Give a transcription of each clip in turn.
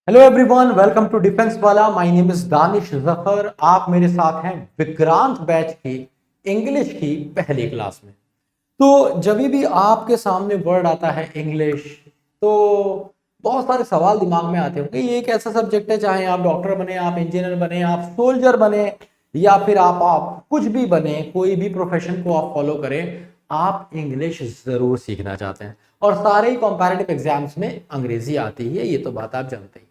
Hello everyone, welcome to defence वाला। My name is Danish Zafar. आप मेरे साथ हैं विक्रांत बैच की इंग्लिश की पहली क्लास में। तो जब भी आपके सामने वर्ड आता है इंग्लिश, तो बहुत सारे सवाल दिमाग में आते होंगे। ये एक ऐसा सब्जेक्ट है, चाहे आप डॉक्टर बने, आप इंजीनियर बने, आप सोल्जर बने, या फिर आप कुछ भी बने, कोई भी प्रोफेशन को आप फॉलो करें, आप इंग्लिश जरूर सीखना चाहते हैं। और सारे ही कंपैरेटिव एग्जाम्स में अंग्रेजी आती है, ये तो बात आप जानते ही।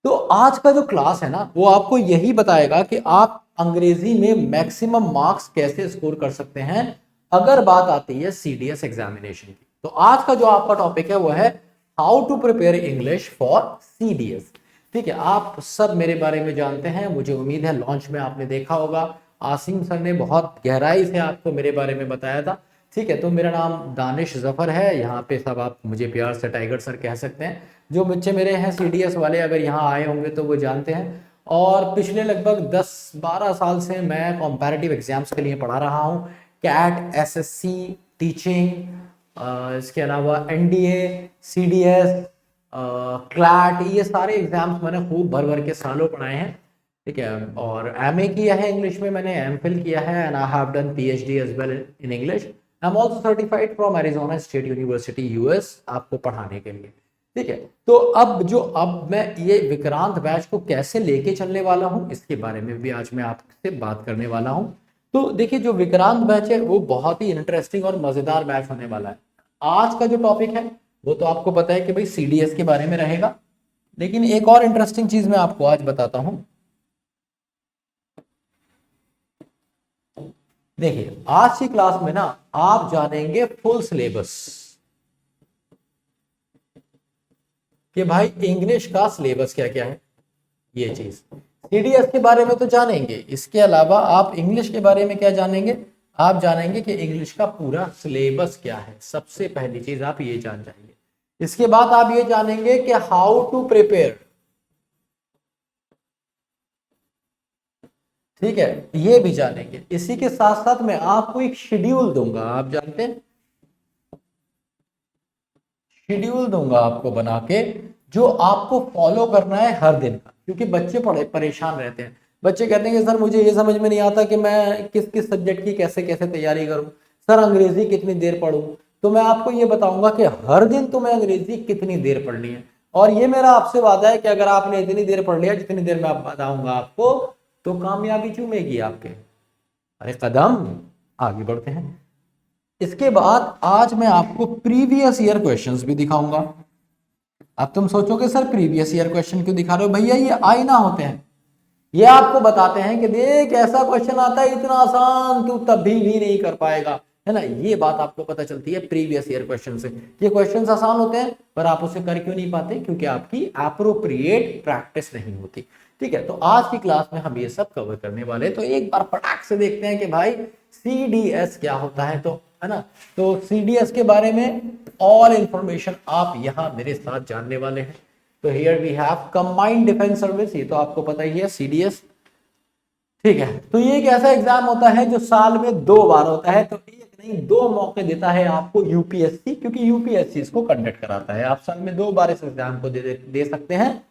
तो आज का जो क्लास है ना, वो आपको यही बताएगा कि आप अंग्रेजी में मैक्सिमम मार्क्स कैसे स्कोर कर सकते हैं अगर बात आती है सीडीएस एग्जामिनेशन की। तो आज का जो आपका टॉपिक है वो है how to prepare English for CDS. ठीक है, आप सब मेरे बारे में जानते हैं, मुझे उम्मीद है लॉन्च में आपने देखा होगा, आसिम सर ने बहुत गहराई से आपको मेरे बारे में बताया था। ठीक है, तो मेरा नाम दानिश जफर है, यहाँ पे सब आप मुझे प्यार से टाइगर सर कह सकते हैं। जो बच्चे मेरे हैं सीडीएस वाले, अगर यहाँ आए होंगे तो वो जानते हैं। और पिछले लगभग 10-12 साल से मैं कॉम्पैरेटिव एग्जाम्स के लिए पढ़ा रहा हूँ। कैट, एसएससी, टीचिंग, इसके अलावा एनडीए, सीडीएस, क्लैट, ये सारे एग्जाम्स मैंने खूब भर भर के सालों पढ़ाए हैं। ठीक है, और एमए किया है इंग्लिश में, मैंने एमफिल किया है, and I have done PhD as well in English. I am also certified from Arizona State University US, आपको पढ़ाने के लिए। ठीक है, तो अब मैं ये विक्रांत बैच को कैसे लेके चलने वाला हूँ, इसके बारे में भी आज मैं आपसे बात करने वाला हूँ। तो देखिए, जो विक्रांत बैच है वो बहुत ही इंटरेस्टिंग और मजेदार बैच होने वाला है। आज का जो टॉपिक है वो तो आपको पता है कि भाई सीडीएस के बारे में रहेगा, लेकिन एक और इंटरेस्टिंग चीज मैं आपको आज बताता हूँ। देखिए, आज की क्लास में ना आप जानेंगे फुल सिलेबस, कि भाई इंग्लिश का सिलेबस क्या क्या है। ये चीज सीडीएस के बारे में तो जानेंगे, इसके अलावा आप इंग्लिश के बारे में क्या जानेंगे, आप जानेंगे कि इंग्लिश का पूरा सिलेबस क्या है। सबसे पहली चीज आप ये जान जाएंगे। इसके बाद आप ये जानेंगे कि हाउ टू प्रिपेयर। ठीक है, ये भी जानेंगे। इसी के साथ साथ मैं आपको एक शेड्यूल दूंगा, आप जानते हैं, शेड्यूल दूंगा आपको बना के, जो आपको फॉलो करना है हर दिन का। क्योंकि बच्चे पढ़े परेशान रहते हैं, बच्चे कहते हैं कि सर मुझे ये समझ में नहीं आता कि मैं किस किस सब्जेक्ट की कैसे कैसे तैयारी करूं, सर अंग्रेजी कितनी देर पढूं। तो मैं आपको ये बताऊंगा कि हर दिन तुम्हें अंग्रेजी कितनी देर पढ़नी है। और ये मेरा आपसे वादा है कि अगर आपने इतनी देर पढ़ लिया जितनी देर मैं बताऊंगा आपको, तो कामयाबी चूमेगी आपके। अरे कदम आगे बढ़ते हैं। इसके बाद आज मैं आपको प्रीवियस ईयर क्वेश्चंस भी दिखाऊंगा। अब तुम सोचोगे सर प्रीवियस ईयर क्वेश्चन क्यों दिखा रहे हो भैया, ये आए ना होते हैं। ये आपको बताते हैं कि देख ऐसा क्वेश्चन आता है इतना आसान, तू तभी भी नहीं कर पाएगा, है ना। ये बात आपको पता चलती है प्रीवियस ईयर क्वेश्चन से। ये क्वेश्चन आसान होते हैं पर आप उसे कर क्यों नहीं पाते, क्योंकि आपकी अप्रोप्रिएट प्रैक्टिस नहीं होती। ठीक है, तो आज की क्लास में हम ये सब कवर करने वाले हैं। तो एक बार फटाक से देखते हैं कि भाई सीडीएस क्या होता है, तो है ना। तो सीडीएस के बारे में ऑल इंफॉर्मेशन आप यहां मेरे साथ जानने वाले हैं। तो here we have combined defence service, ये तो आपको पता ही है सीडीएस। ठीक है, तो ये एक ऐसा एग्जाम होता है जो साल में 2 बार होता है। तो एक नहीं 2 मौके देता है आपको यूपीएससी, क्योंकि यूपीएससी इसको कंडक्ट कराता है। आप साल में 2 बार इस एग्जाम को दे सकते हैं।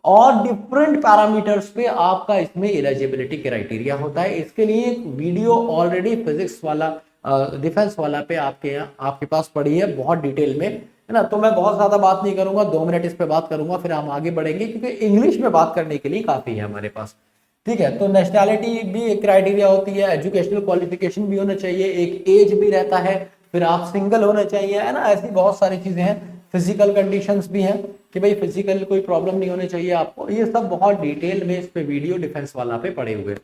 और डिफरेंट पैरामीटर्स पे आपका इसमें एलिजिबिलिटी क्राइटेरिया होता है। इसके लिए एक वीडियो ऑलरेडी फिजिक्स वाला, डिफेंस वाला पे आपके पास पड़ी है बहुत डिटेल में, है ना। तो मैं बहुत ज्यादा बात नहीं करूंगा, 2 मिनट इस पे बात करूंगा, फिर हम आगे बढ़ेंगे, क्योंकि इंग्लिश में बात करने के लिए काफी है हमारे पास। ठीक है, तो नेशनैलिटी भी एक क्राइटेरिया होती है, एजुकेशनल क्वालिफिकेशन भी होना चाहिए, एक एज भी रहता है, फिर आप सिंगल होना चाहिए, है ना। ऐसी बहुत सारी चीजें हैं। फिजिकल कंडीशंस भी हैं कि भाई फिजिकल कोई प्रॉब्लम नहीं होनी चाहिए आपको। ये सब बहुत डिटेल में इस पे वीडियो डिफेंस वाला पे पड़े हुए।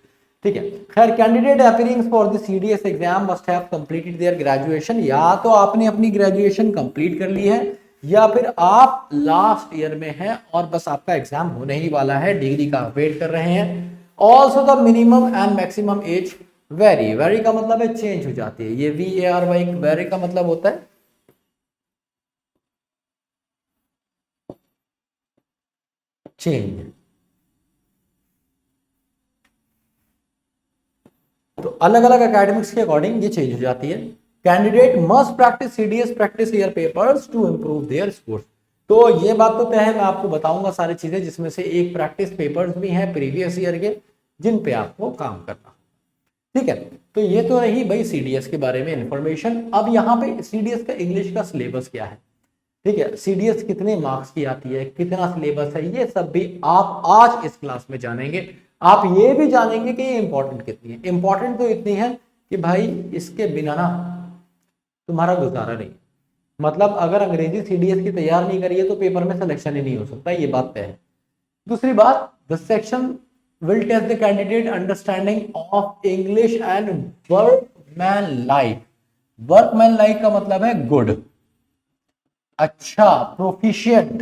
ठीक है, खैर candidate appearing for the CDS exam must have completed their graduation. या तो आपने अपनी ग्रेजुएशन कंप्लीट कर ली है, या फिर आप लास्ट ईयर में हैं और बस आपका एग्जाम होने ही वाला है, डिग्री का वेट कर रहे हैं। Also the minimum and maximum age very, very का मतलब है चेंज हो जाती है, ये VARY वेरी का मतलब होता है चेंज। तो अलग अलग एकेडमिक्स के अकॉर्डिंग ये चेंज हो जाती है। Candidate must practice CDS practice year papers to improve their scores. तो ये बात तो तय है, मैं आपको बताऊंगा सारी चीजें, जिसमें से एक प्रैक्टिस पेपर्स भी हैं प्रीवियस ईयर के, जिन पे आपको काम करना। ठीक है, तो ये तो रही भाई सीडीएस के बारे में इंफॉर्मेशन। अब यहाँ पे सीडीएस का इंग्लिश का सिलेबस क्या है, ठीक है, सीडीएस कितने मार्क्स की आती है, कितना सिलेबस है, ये सब भी आप आज इस क्लास में जानेंगे। आप ये भी जानेंगे कि ये इंपॉर्टेंट कितनी है। इंपॉर्टेंट तो इतनी है कि भाई इसके बिना ना तुम्हारा गुजारा नहीं। मतलब अगर अंग्रेजी सीडीएस की तैयार नहीं करिए तो पेपर में सिलेक्शन ही नहीं हो सकता, ये बात तय है। दूसरी बात, the section will test the candidate understanding of English and workmanlike। workmanlike का मतलब है गुड, अच्छा, प्रोफिशिएंट।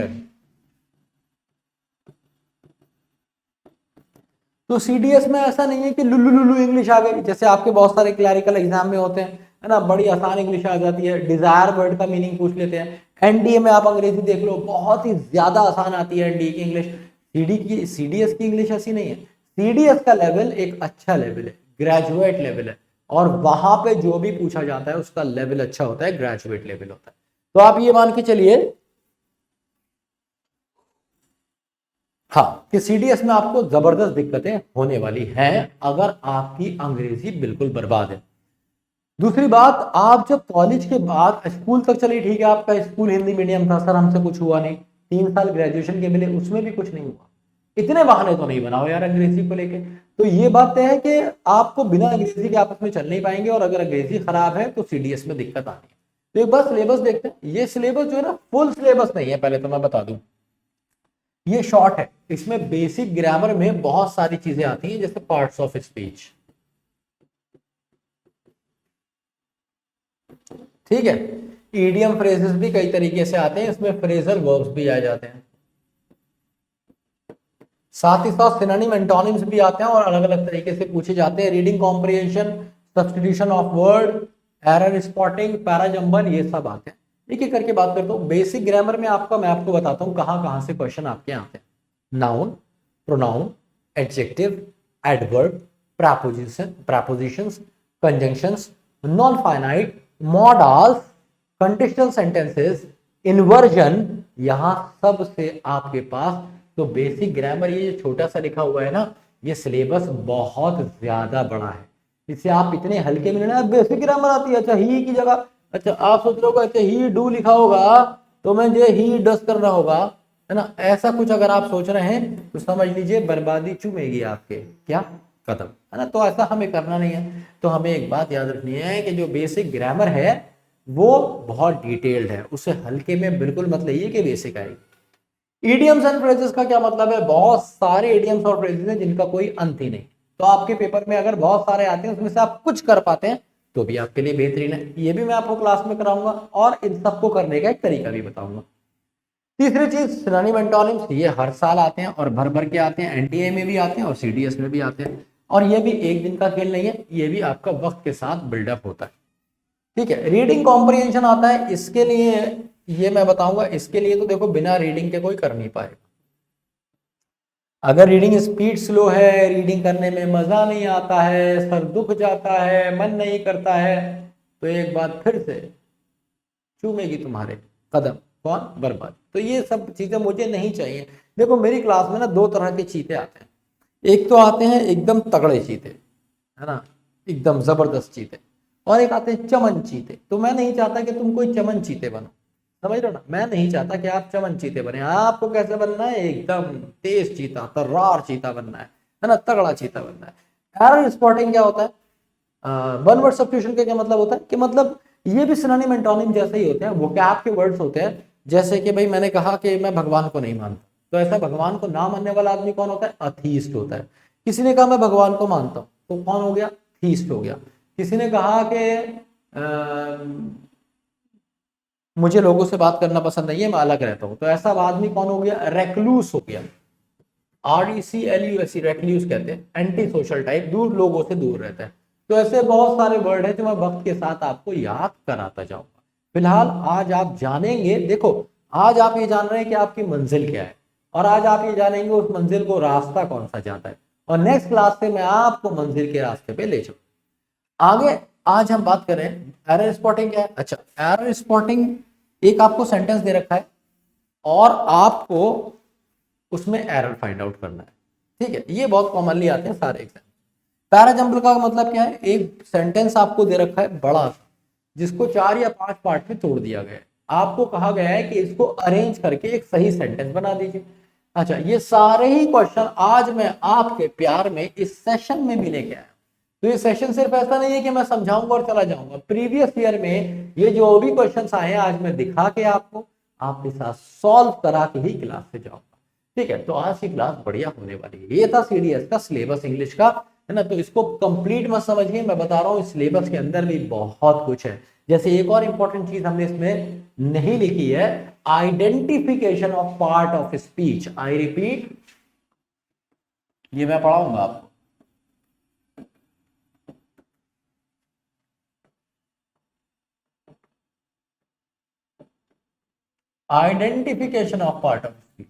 तो सीडीएस में ऐसा नहीं है कि लुल्लू लुल्लू इंग्लिश आ गई, जैसे आपके बहुत सारे क्लैरिकल एग्जाम में होते हैं, है ना, बड़ी आसान इंग्लिश आ जाती है, डिजायर वर्ड का मीनिंग पूछ लेते हैं। एनडीए में आप अंग्रेजी देख लो, बहुत ही ज्यादा आसान आती है एनडीए की इंग्लिश। सीडीएस की इंग्लिश ऐसी नहीं है। सीडीएस का लेवल एक अच्छा लेवल है, ग्रेजुएट लेवल है, और वहां पे जो भी पूछा जाता है उसका लेवल अच्छा होता है, ग्रेजुएट लेवल होता है। तो आप ये मान के चलिए हाँ कि सीडीएस में आपको जबरदस्त दिक्कतें होने वाली हैं अगर आपकी अंग्रेजी बिल्कुल बर्बाद है। दूसरी बात, आप जब कॉलेज के बाद स्कूल तक चलिए, ठीक है, आपका स्कूल हिंदी मीडियम था, सर हमसे कुछ हुआ नहीं, 3 साल ग्रेजुएशन के मिले, उसमें भी कुछ नहीं हुआ, इतने बहाने तो नहीं बनाओ यार अंग्रेजी को लेके। तो ये बात है कि आपको बिना अंग्रेजी के आपस में चल नहीं पाएंगे, और अगर अंग्रेजी खराब है तो सीडीएस में दिक्कत आनी है। तो एक बार सिलेबस देखते हैं। ये सिलेबस जो है ना, फुल सिलेबस नहीं है, पहले तो मैं बता दूं, ये शॉर्ट है। इसमें बेसिक ग्रामर में बहुत सारी चीजें आती हैं, जैसे पार्ट्स ऑफ स्पीच, ठीक है, ईडियम फ्रेजेस भी कई तरीके से आते हैं, इसमें फ्रेजल वर्ब्स भी आ जाते हैं, साथ ही साथ सिनोनिम एंटोनिम्स भी आते हैं और अलग अलग तरीके से पूछे जाते हैं। Reading comprehension, substitution of word, error spotting, parajumble, ये सब आते हैं। एक एक करके बात करता हूँ। बेसिक ग्रामर में मैं आपको बताता हूँ कहाँ कहाँ से क्वेश्चन आपके आते हैं। Noun, pronoun, adjective, adverb, propositions, conjunctions, non finite, models, conditional sentences, inversion, यहां सब से आपके पास। तो बेसिक ग्रामर ये जो छोटा सा लिखा हुआ है ना, ये सिलेबस बहुत ज्यादा बड़ा है, इसे आप इतने हल्के में लेना। बेसिक ग्रामर आती है, अच्छा ही की जगह, अच्छा आप सोच रहे हो अच्छा ही डू लिखा होगा तो मैं जो ही डस करना होगा, है ना, ऐसा कुछ अगर आप सोच रहे हैं तो समझ लीजिए बर्बादी चूमेगी आपके क्या कदम, है ना। तो ऐसा हमें करना नहीं है। तो हमें एक बात याद रखनी है कि जो बेसिक ग्रामर है वो बहुत डिटेल्ड है, उसे हल्के में बिल्कुल मत लेइए कि बेसिक आएगी। इडियम्स एंड फ्रेजेस का क्या मतलब है, बहुत सारे इडियम्स और फ्रेजेस हैं जिनका कोई अंत ही नहीं। तो आपके पेपर में अगर बहुत सारे आते हैं उसमें से आप कुछ कर पाते हैं तो भी आपके लिए बेहतरीन है। ये भी मैं आपको क्लास में कराऊंगा और इन सबको करने का एक तरीका भी बताऊंगा। तीसरी चीज, सिनोनिम एंटोनिम्स, ये हर साल आते हैं और भर भर के आते हैं, एनटीए में भी आते हैं और सीडीएस में भी आते हैं। और ये भी एक दिन का खेल नहीं है, ये भी आपका वक्त के साथ बिल्डअप होता है, ठीक है। रीडिंग कॉम्प्रिहेंशन आता है, इसके लिए ये मैं बताऊंगा। इसके लिए तो देखो बिना रीडिंग के कोई कर नहीं पाएगा। अगर रीडिंग स्पीड स्लो है, रीडिंग करने में मजा नहीं आता है, सर दुख जाता है, मन नहीं करता है, तो एक बात फिर से चूमेगी तुम्हारे कदम, कौन, बर्बाद। तो ये सब चीजें मुझे नहीं चाहिए। देखो मेरी क्लास में ना 2 तरह के चीते आते हैं। एक तो आते हैं एकदम तगड़े चीते, है ना, एकदम जबरदस्त चीते, और एक आते हैं चमन चीते। तो मैं नहीं चाहता कि तुम कोई चमन चीते बनो, समझ रहे हो ना, मैं नहीं चाहता कि आप चमन चीते बने। आपको कैसे बनना है, एकदम तेज चीता, तर्रार चीता बनना है ना, तगड़ा चीता बनना है। एरर स्पॉटिंग क्या होता है, वन वर्ड सब्स्टिट्यूशन का क्या मतलब होता है कि मतलब ये भी सिनोनिम एंटोनिम जैसे ही होते हैं, वोकैब के वर्ड्स होते हैं। जैसे कि भाई मैंने कहा कि मैं भगवान को नहीं मानता, तो ऐसा भगवान को ना मानने वाला आदमी कौन होता है, अथीस्ट होता है। किसी ने कहा मैं भगवान को मानता हूं, तो कौन हो गया, थीस्ट हो गया। किसी ने कहा कि मुझे लोगों से बात करना पसंद नहीं है, मैं अलग रहता हूं, तो ऐसा आदमी कौन हो गया, रेक्लूस हो गया। RECLUS, रेक्लूस कहते हैं, एंटी सोशल टाइप, दूर, लोगों से दूर रहता है। तो ऐसे बहुत सारे वर्ड है जो मैं वक्त के साथ आपको याद कराता जाऊंगा। फिलहाल आज आप जानेंगे, देखो आज आप ये जान रहे हैं कि आपकी मंजिल क्या है, और आज आप ये जानेंगे उस मंजिल को रास्ता कौन सा जाता है, और नेक्स्ट क्लास से मैं आपको मंजिल के रास्ते पे ले जाऊँ। आगे आज हम बात करें एरर स्पॉटिंग क्या है। अच्छा, एरर स्पॉटिंग, एक आपको सेंटेंस दे रखा है और आपको उसमें एरर फाइंड आउट करना है। ठीक है, ये बहुत कॉमनली आते हैं सारे एग्जाम। पैराजंबल का मतलब क्या है, एक सेंटेंस आपको दे रखा है बड़ा सा, जिसको 4 या 5 पार्ट में तोड़ दिया गया है। आपको कहा गया है कि इसको अरेंज करके एक सही सेंटेंस बना दीजिए। अच्छा, ये सारे ही क्वेश्चन आज मैं आपके प्यार में इस सेशन में भी लेके आया। तो ये सेशन सिर्फ ऐसा नहीं है कि मैं समझाऊंगा और चला जाऊंगा। प्रीवियस ईयर में ये जो भी क्वेश्चंस आए हैं आज मैं दिखा के आपको आपके साथ सॉल्व करा के ही क्लास से जाऊंगा। ठीक है, तो आज की क्लास बढ़िया होने वाली है। ये था सीडीएस का सिलेबस इंग्लिश का, है ना। तो इसको कंप्लीट मत समझिए, मैं बता रहा हूँ इस सिलेबस के अंदर भी बहुत कुछ है। जैसे एक और इंपॉर्टेंट चीज हमने इसमें नहीं लिखी है, identification of part of speech. I repeat, ये मैं पढ़ाऊंगा आपको। Identification of part of speech,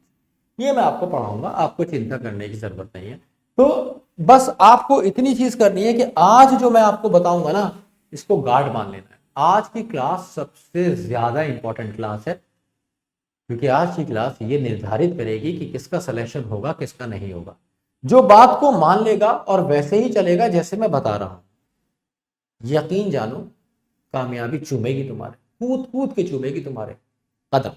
ये मैं आपको पढ़ाऊंगा, आपको चिंता करने की जरूरत नहीं है। तो बस आपको इतनी चीज करनी है कि आज जो मैं आपको बताऊंगा ना, इसको गार्ड मान लेना है। आज की क्लास सबसे ज्यादा इंपॉर्टेंट क्लास है, क्योंकि आज की क्लास ये निर्धारित करेगी कि किसका सिलेक्शन होगा किसका नहीं होगा। जो बात को मान लेगा और वैसे ही चलेगा जैसे मैं बता रहा हूं, यकीन जानो कामयाबी चूमेगी तुम्हारे, कूद कूद के चूमेगी तुम्हारे कदम।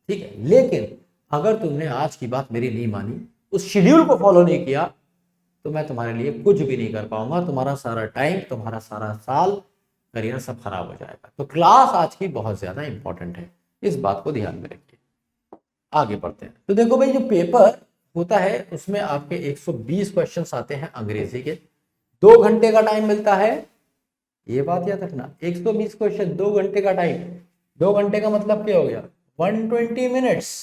ठीक है, लेकिन अगर तुमने आज की बात मेरी नहीं मानी, उस शेड्यूल को फॉलो नहीं किया, तो मैं तुम्हारे लिए कुछ भी नहीं कर पाऊंगा। तुम्हारा सारा टाइम, तुम्हारा सारा साल, करियर सब खराब हो जाएगा। तो क्लास आज की बहुत ज्यादा इंपॉर्टेंट है, इस बात को ध्यान में रखिए। आगे बढ़ते हैं। तो देखो भाई, जो पेपर होता है उसमें आपके 120 क्वेश्चंस आते हैं अंग्रेजी के। 2 घंटे का टाइम मिलता है, ये बात याद रखना। 120 क्वेश्चन, 2 घंटे का टाइम। 2 घंटे का मतलब क्या हो गया, 120 मिनट्स।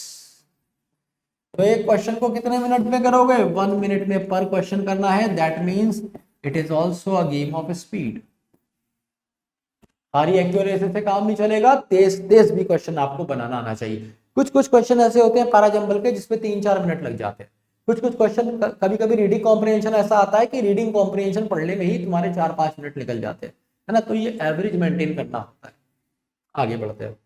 तो एक क्वेश्चन को कितने मिनट में करोगे, 1 मिनट में पर क्वेश्चन करना है। That means it is also a game of speed. सारी एक्यूरेसी से काम नहीं चलेगा, तेज तेज भी क्वेश्चन आपको बनाना आना चाहिए। कुछ कुछ क्वेश्चन ऐसे होते हैं पैराजंबल के जिसपे 3-4 मिनट लग जाते हैं। कुछ कुछ क्वेश्चन, कभी कभी रीडिंग कॉम्प्रिहेंशन ऐसा आता है कि रीडिंग कॉम्प्रिहेंशन पढ़ने में ही तुम्हारे 4-5 मिनट निकल जाते हैं, है ना। तो ये एवरेज मेंटेन करना होता है। आगे बढ़ते हैं।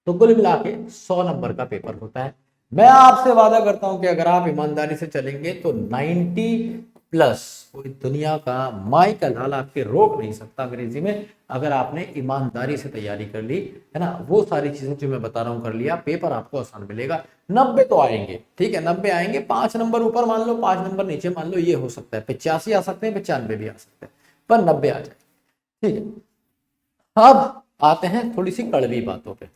तो कुल मिला के 100 नंबर का पेपर होता है। मैं आपसे वादा करता हूं कि अगर आप ईमानदारी से चलेंगे तो 90+, कोई दुनिया का माई का लाल आपके रोक नहीं सकता अंग्रेजी में, अगर आपने ईमानदारी से तैयारी कर ली, है ना। वो सारी चीजें जो मैं बता रहा हूं कर लिया, पेपर आपको आसान मिलेगा। 90 तो आएंगे, ठीक है, 90 आएंगे। 5 नंबर ऊपर मान लो, 5 नंबर नीचे मान लो, ये हो सकता है। 85 आ सकते हैं, 95 भी आ सकते हैं, पर 90 आ जाए। ठीक है, अब आते हैं थोड़ी सी कड़वी बातों पे।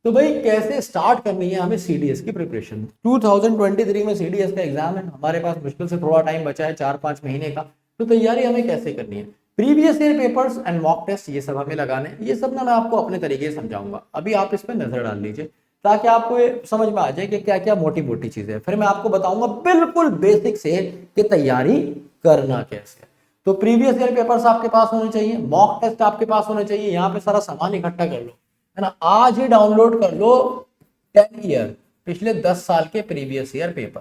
तो भाई कैसे स्टार्ट करनी है हमें सीडीएस की प्रिपरेशन। 2023 में सीडीएस का एग्जाम है, हमारे पास मुश्किल से थोड़ा टाइम बचा है, 4-5 महीने का। तो तैयारी हमें कैसे करनी है, previous year papers and mock test ये सब हमें लगाने, ये सब ना मैं आपको अपने तरीके से समझाऊंगा। अभी आप इस पर नजर डाल लीजिए ताकि आपको ये समझ में आ जाए कि क्या क्या मोटी मोटी चीजें। फिर मैं आपको बताऊंगा बिल्कुल बेसिक से कि तैयारी करना कैसे। तो प्रीवियस ईयर पेपर्स आपके पास होने चाहिए, मॉक टेस्ट आपके पास होने चाहिए। यहाँ पे सारा सामान इकट्ठा कर लो, है ना। आज ही डाउनलोड कर लो 10 ईयर, पिछले 10 साल के प्रीवियस ईयर पेपर,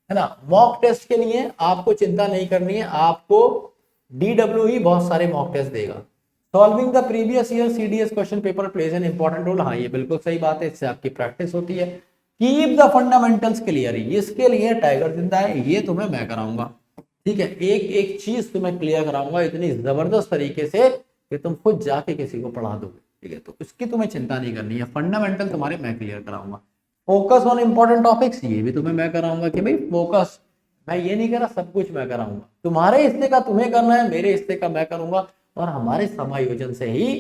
है ना। मॉक टेस्ट के लिए आपको चिंता नहीं करनी है, आपको DW ही बहुत सारे मॉक टेस्ट देगा। Solving the previous year CDS question paper plays an important role. हाँ, ये बिल्कुल सही बात है, इससे आपकी प्रैक्टिस होती है। कीप द फंडामेंटल्स क्लियर, इसके लिए टाइगर जिंदा है, ये तुम्हें मैं कराऊंगा। ठीक है, एक एक चीज तुम्हें क्लियर कराऊंगा इतनी जबरदस्त तरीके से कि तुम खुद जाके किसी को पढ़ा दोगे। ठीक है, तो इसकी तुम्हें चिंता नहीं करनी है, फंडामेंटल तुम्हारे मैं क्लियर कराऊंगा। फोकस ऑन इंपॉर्टेंट टॉपिक्स, ये भी तुम्हें मैं कराऊंगा कि भाई फोकस, मैं ये नहीं करा सब कुछ मैं कराऊंगा। तुम्हारे हिस्से का तुम्हें करना है, मेरे हिस्से का मैं करूंगा, और हमारे समायोजन से ही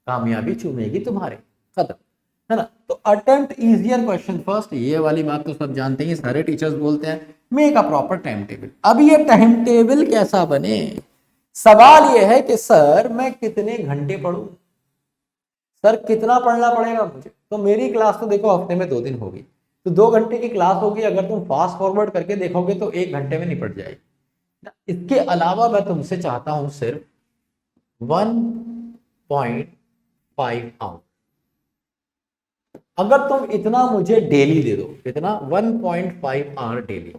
कामयाबी चूमेगी तुम्हारे कदम, है ना। तो अटेम्प्ट इजियर क्वेश्चन फर्स्ट, ये वाली बात तो सब जानते हैं, सारे टीचर्स बोलते हैं। Make a proper time table. अब ये टाइम टेबल कैसा बने, सवाल ये है कि सर मैं कितने घंटे पढ़ूं, सर कितना पढ़ना पड़ेगा मुझे। तो मेरी क्लास तो देखो हफ्ते में 2 दिन होगी, तो 2 घंटे की क्लास होगी। अगर तुम फास्ट फॉरवर्ड करके देखोगे तो 1 घंटे में निपट जाएगी। इसके अलावा मैं तुमसे चाहता हूं सिर्फ 1.5 आवर। अगर तुम इतना मुझे डेली दे दो, कितना, 1.5 आवर डेली,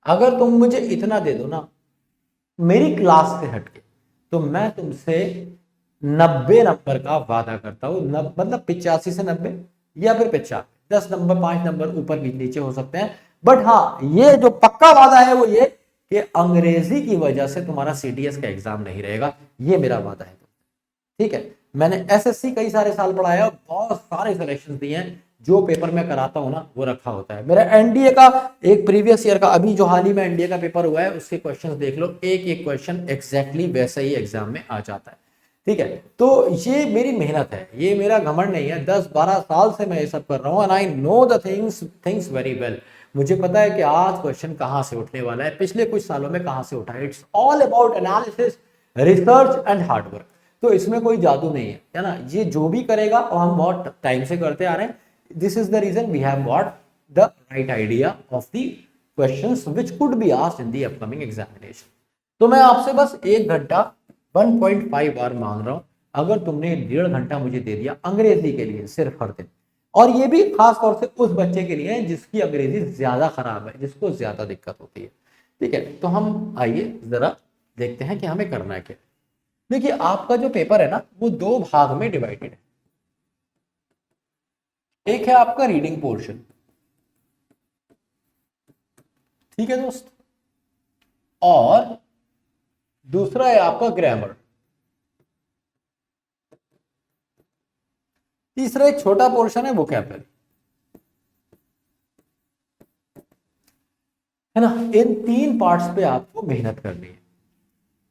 अगर तुम मुझे इतना दे दो ना मेरी क्लास से हटके, तो मैं तुमसे 90 नंबर का वादा करता हूं। मतलब 85 से 90, या फिर पिछा 10 नंबर 5 नंबर ऊपर नीचे हो सकते हैं। बट हाँ, ये जो पक्का वादा है वो ये कि अंग्रेजी की वजह से तुम्हारा सीडीएस का एग्जाम नहीं रहेगा, ये मेरा वादा है। ठीक है, मैंने एसएससी कई सारे साल पढ़ाया, बहुत सारे सिलेक्शन दिए हैं, जो पेपर मैं कराता हूं ना वो रखा होता है। मेरा एनडीए का एक प्रीवियस ईयर का, अभी जो हाल ही में एनडीए का पेपर हुआ है उसके क्वेश्चंस देख लो, एक एक क्वेश्चन एग्जैक्टली वैसा ही एग्जाम में आ जाता है। ठीक है, तो ये मेरी मेहनत है, ये मेरा घमंड नहीं है, 10-12 साल से मैं ये सब कर रहा हूँ, and I know the things very well. मुझे पता है कि आज क्वेश्चन कहां से उठने वाला है, पिछले कुछ सालों में कहां से उठा है। It's all about analysis, research and hard work. तो इसमें कोई जादू नहीं है ना, ये जो भी करेगा और हम बहुत टाइम से करते आ रहे हैं, this is the reason we have got the right idea of the questions which could be asked in the upcoming examination. तो मैं आपसे बस 1 घंटा 1.5 बार मांग रहा हूं, अगर तुमने 1.5 घंटा मुझे दे दिया अंग्रेजी के लिए सिर्फ हर दिन, और ये भी खास तौर से उस बच्चे के लिए जिसकी अंग्रेजी ज्यादा खराब है, जिसको ज्यादा दिक्कत होती है। ठीक है, तो हम आइए जरा देखते हैं कि हमें करना क्या। देखिए, आपका जो पेपर है ना वो 2 भाग में डिवाइडेड है। एक है आपका रीडिंग पोर्शन, ठीक है दोस्त, और दूसरा है आपका ग्रामर। तीसरा एक छोटा पोर्शन है वोकैबुलरी, है ना। इन 3 पार्ट्स पे आपको मेहनत करनी है।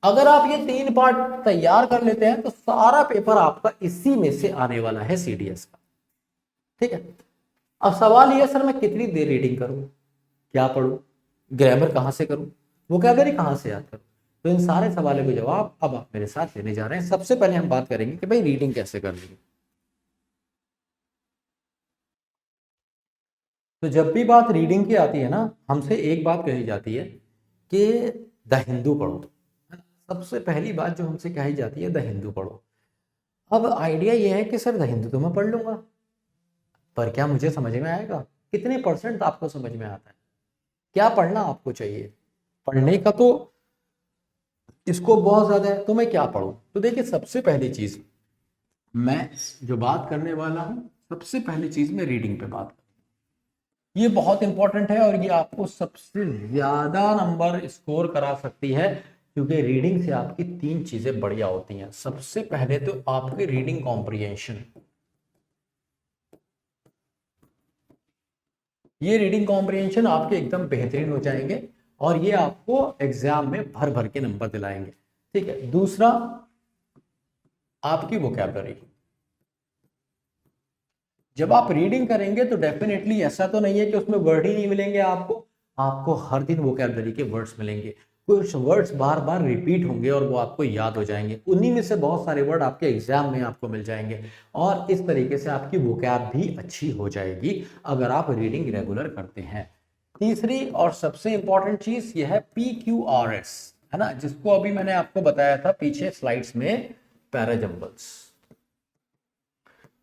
अगर आप ये 3 पार्ट तैयार कर लेते हैं तो सारा पेपर आपका इसी में से आने वाला है सीडीएस का। ठीक है, अब सवाल ये सर मैं कितनी देर रीडिंग करूं, क्या पढूं, ग्रामर कहां से करूं, वोकैबुलरी कहां से याद करूं। तो इन सारे सवालों के जवाब अब आप मेरे साथ लेने जा रहे हैं। सबसे पहले हम बात करेंगे कि भाई रीडिंग कैसे करनी है। तो जब भी बात रीडिंग की आती है ना, हमसे एक बात कही जाती है कि द हिंदू पढ़ो, है ना? सबसे पहली बात जो हमसे कही जाती है, द हिंदू पढ़ो। अब आइडिया ये है कि सर द हिंदू तो मैं पढ़ लूंगा, पर क्या मुझे समझ में आएगा, कितने परसेंट आपको समझ में आता है, क्या पढ़ना आपको चाहिए। पढ़ने का तो इसको बहुत ज्यादा है, तो मैं क्या पढ़ूं। तो देखिए, सबसे पहली चीज मैं जो बात करने वाला हूं, सबसे पहली चीज मैं रीडिंग पे बात, ये बहुत इंपॉर्टेंट है और ये आपको सबसे ज्यादा नंबर स्कोर करा सकती है, क्योंकि रीडिंग से आपकी 3 चीजें बढ़िया होती हैं। सबसे पहले तो आपकी रीडिंग कॉम्प्रिहेंशन, ये रीडिंग कॉम्प्रिहेंशन आपके एकदम बेहतरीन हो जाएंगे और ये आपको एग्जाम में भर भर के नंबर दिलाएंगे। ठीक है, दूसरा आपकी वोकैबुलरी। जब आप रीडिंग करेंगे तो डेफिनेटली ऐसा तो नहीं है कि उसमें वर्ड ही नहीं मिलेंगे आपको, आपको हर दिन वोकैबुलरी के वर्ड्स मिलेंगे। कुछ वर्ड्स बार बार रिपीट होंगे और वो आपको याद हो जाएंगे, उन्हीं में से बहुत सारे वर्ड आपके एग्जाम में आपको मिल जाएंगे, और इस तरीके से आपकी वोकैब भी अच्छी हो जाएगी अगर आप रीडिंग रेगुलर करते हैं। तीसरी और सबसे इंपॉर्टेंट चीज यह है PQRS, है ना, जिसको अभी मैंने आपको बताया था पीछे स्लाइड्स में, पैराजंबल्स।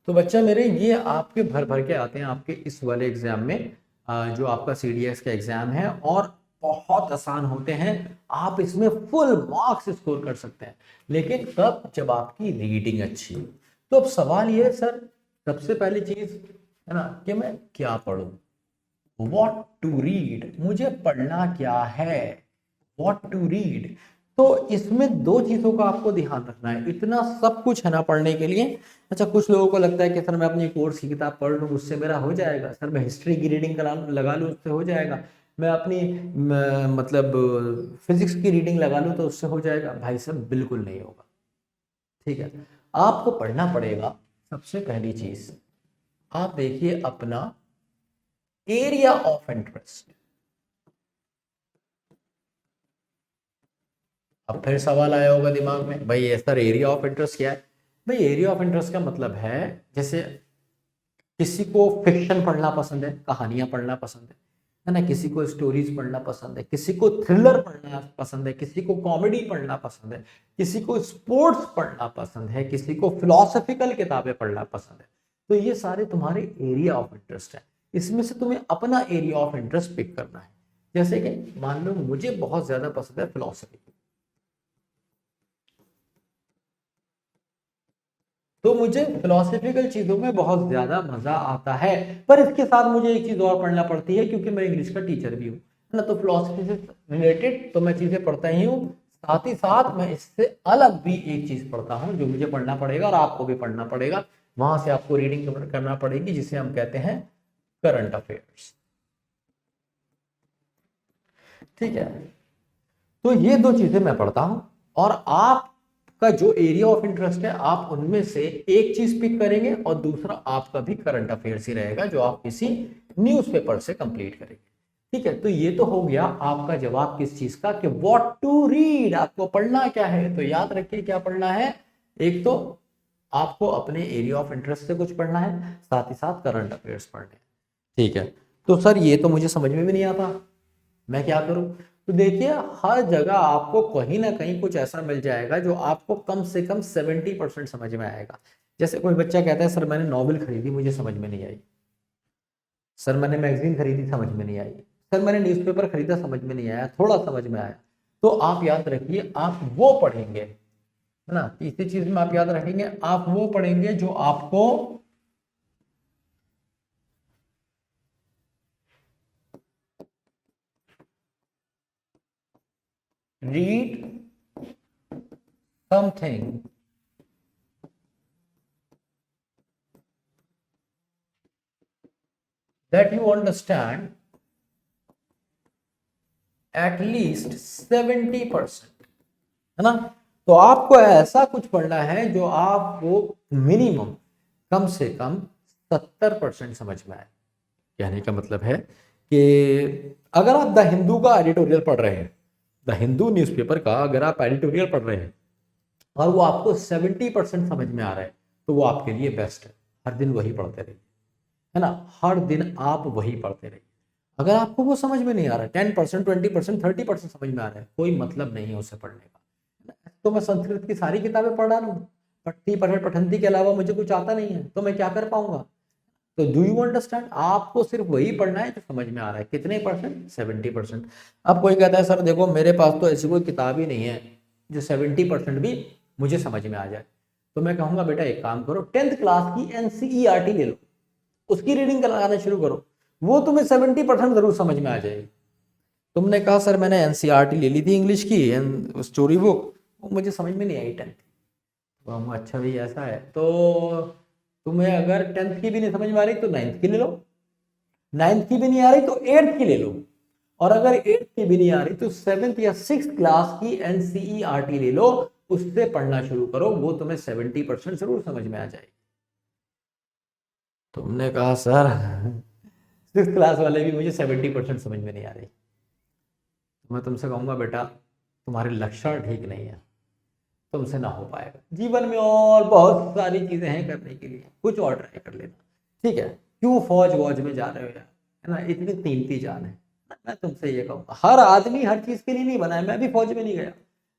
तो बच्चा मेरे ये आपके भर भर के आते हैं आपके इस वाले एग्जाम में, जो आपका सीडीएस का एग्जाम है, और बहुत आसान होते हैं, आप इसमें फुल मार्क्स स्कोर कर सकते हैं, लेकिन तब जब आपकी रीडिंग अच्छी हो। तो अब सवाल ये है सर, सबसे पहली चीज है ना कि मैं क्या पढूं, व्हाट टू रीड, मुझे पढ़ना क्या है, व्हाट टू रीड। तो इसमें 2 चीजों का आपको ध्यान रखना है, इतना सब कुछ है ना पढ़ने के लिए। अच्छा, कुछ लोगों को लगता है कि सर मैं अपनी कोर्स की किताब पढ़ लूँ उससे मेरा हो जाएगा, सर मैं हिस्ट्री की रीडिंग लगा लूँ उससे हो जाएगा, मैं अपनी मतलब फिजिक्स की रीडिंग लगा लूँ तो उससे हो जाएगा। भाई साहब बिल्कुल नहीं होगा। ठीक है, आपको पढ़ना पड़ेगा। सबसे पहली चीज आप देखिए अपना एरिया ऑफ इंटरेस्ट। अब फिर सवाल आया होगा दिमाग में, भाई ये सर एरिया ऑफ इंटरेस्ट क्या है। भाई एरिया ऑफ इंटरेस्ट का मतलब है, जैसे किसी को फिक्शन पढ़ना पसंद है, कहानियां पढ़ना पसंद है ना, किसी को स्टोरीज पढ़ना पसंद है, किसी को थ्रिलर पढ़ना पसंद है, किसी को कॉमेडी पढ़ना पसंद है, किसी को स्पोर्ट्स पढ़ना पसंद है, किसी को फिलोसफिकल किताबें पढ़ना पसंद है। तो ये सारे तुम्हारे एरिया ऑफ इंटरेस्ट है, इसमें से तुम्हें अपना एरिया ऑफ इंटरेस्ट पिक करना है। जैसे कि मान लो मुझे बहुत ज्यादा पसंद है फिलोसफी, तो मुझे फिलोसफिकल चीजों में बहुत ज्यादा मजा आता है। पर इसके साथ मुझे एक चीज और पढ़ना पड़ती है, क्योंकि मैं इंग्लिश का टीचर भी हूँ ना, तो फिलोसफी से रिलेटेड तो मैं चीजें पढ़ता ही हूँ, साथ ही साथ मैं इससे अलग भी एक चीज पढ़ता हूँ जो मुझे पढ़ना पड़ेगा और आपको भी पढ़ना पड़ेगा। वहां से आपको रीडिंग करना पड़ेगी, जिसे हम कहते हैं करंट अफेयर्स। ठीक है, तो ये दो चीजें मैं पढ़ता हूं, और आपका जो एरिया ऑफ इंटरेस्ट है आप उनमें से एक चीज पिक करेंगे और दूसरा आपका भी करंट अफेयर्स ही रहेगा जो आप किसी न्यूज़पेपर से कंप्लीट करेंगे। ठीक है, तो ये तो हो गया आपका जवाब किस चीज का, कि व्हाट टू रीड, आपको पढ़ना क्या है। तो याद रखिए क्या पढ़ना है, एक तो आपको अपने एरिया ऑफ इंटरेस्ट से कुछ पढ़ना है, साथ ही साथ करंट अफेयर्स पढ़ने हैं। ठीक है, तो सर ये तो मुझे समझ में भी नहीं आता, मैं क्या करूं। तो देखिए हर जगह आपको कहीं ना कहीं कुछ ऐसा मिल जाएगा जो आपको कम से कम 70% समझ में आएगा। जैसे कोई बच्चा कहता है सर मैंने नॉवेल खरीदी मुझे समझ में नहीं आई, सर मैंने मैगजीन खरीदी समझ में नहीं आई, सर मैंने न्यूज़पेपर खरीदा समझ में नहीं आया, थोड़ा समझ में आया। तो आप याद रखिए आप वो पढ़ेंगे, है ना। तीसरी चीज में आप याद रखेंगे आप वो पढ़ेंगे जो आपको read something that you understand at least 70%, है ना। तो आपको ऐसा कुछ पढ़ना है जो आपको मिनिमम कम से कम 70% समझ में आए। कहने का मतलब है कि अगर आप द हिंदू का एडिटोरियल पढ़ रहे हैं, द हिंदू न्यूज़पेपर का अगर आप एडिटोरियल पढ़ रहे हैं और वो आपको 70% समझ में आ रहा है, तो वो आपके लिए बेस्ट है। हर दिन वही पढ़ते रहिए, है ना, हर दिन आप वही पढ़ते रहिए। अगर आपको वो समझ में नहीं आ रहा है, 10%, 20%, 30% समझ में आ रहा है, कोई मतलब नहीं है उसे पढ़ने का। तो मैं संस्कृत की सारी किताबें पढ़ रहा हूँ, पट्टी पठन पठंती के अलावा मुझे कुछ आता नहीं है, तो मैं क्या कर पाऊंगा। तो डू यू अंडरस्टैंड, आपको सिर्फ वही पढ़ना है जो समझ में आ रहा है। कितने परसेंट, 70%। अब कोई कहता है सर देखो मेरे पास तो ऐसी कोई किताब ही नहीं है जो 70% भी मुझे समझ में आ जाए। तो मैं कहूंगा बेटा एक काम करो, 10th क्लास की एनसीईआरटी ले लो, उसकी रीडिंग कराना शुरू करो, वो तुम्हें 70% जरूर समझ में आ जाएगी। तुमने कहा सर मैंने एनसीईआरटी ले ली थी इंग्लिश की स्टोरी बुक, वो मुझे समझ में नहीं आई 10th। तो अच्छा भाई ऐसा है, तो तुम्हें अगर 10th की भी नहीं समझ में आ रही तो 9th की ले लो, 9th की भी नहीं आ रही तो 8th की ले लो, और अगर 8th की भी नहीं आ रही तो 7th या 6th क्लास की एनसीईआरटी ले लो, उससे पढ़ना शुरू करो, वो तुम्हें 70% जरूर समझ में आ जाएगी। तुमने कहा सर 6th क्लास वाले भी मुझे 70% समझ में नहीं आ रही, तो मैं तुमसे कहूंगा बेटा तुम्हारे लक्षण ठीक नहीं है, तुमसे ना हो पाएगा। जीवन में और बहुत सारी चीजें हैं करने के लिए, कुछ और ट्राई कर लेना। ठीक है, क्यों फौज वौज में जा रहे हो यार, है ना, इतनी कीमती जान है। मैं तुमसे ये कहूँगा हर आदमी हर चीज के लिए नहीं बना है, मैं भी फौज में नहीं गया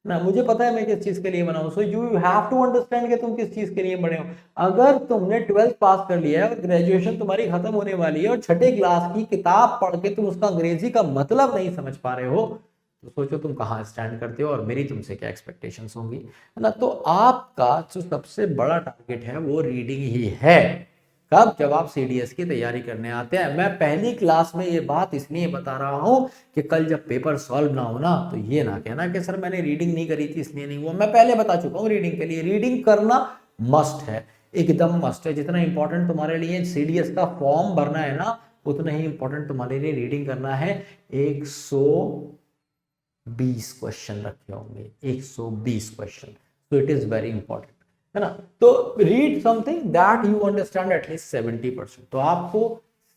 ना, मुझे पता है मैं किस चीज के लिए बना हूँ। So you have to understand कि तुम किस चीज के लिए बने हो। अगर तुमने 12th पास कर लिया है और ग्रेजुएशन तुम्हारी खत्म होने वाली है और छठे क्लास की किताब पढ़ के तुम उसका अंग्रेजी का मतलब नहीं समझ पा रहे हो, तो सोचो तुम कहाँ स्टैंड करते हो और मेरी तुमसे क्या एक्सपेक्टेशंस होंगी, है ना। तो आपका जो सबसे बड़ा टारगेट है वो रीडिंग ही है। कब, जब आप सीडीएस की तैयारी करने आते हैं। मैं पहली क्लास में ये बात इसलिए बता रहा हूँ कि कल जब पेपर सॉल्व ना हो ना, तो ये ना कहना कि सर मैंने रीडिंग नहीं करी थी इसलिए नहीं हुआ। मैं पहले बता चुका हूँ रीडिंग के लिए, रीडिंग करना मस्ट है, एकदम मस्ट है। जितना इंपॉर्टेंट तुम्हारे लिए सीडीएस का फॉर्म भरना है ना, उतना ही इंपॉर्टेंट तुम्हारे लिए रीडिंग करना है। 120 क्वेश्चन रखे होंगे, 120 क्वेश्चन, तो इट इज वेरी इंपॉर्टेंट, है ना। तो read something that you understand at least 70%, तो आपको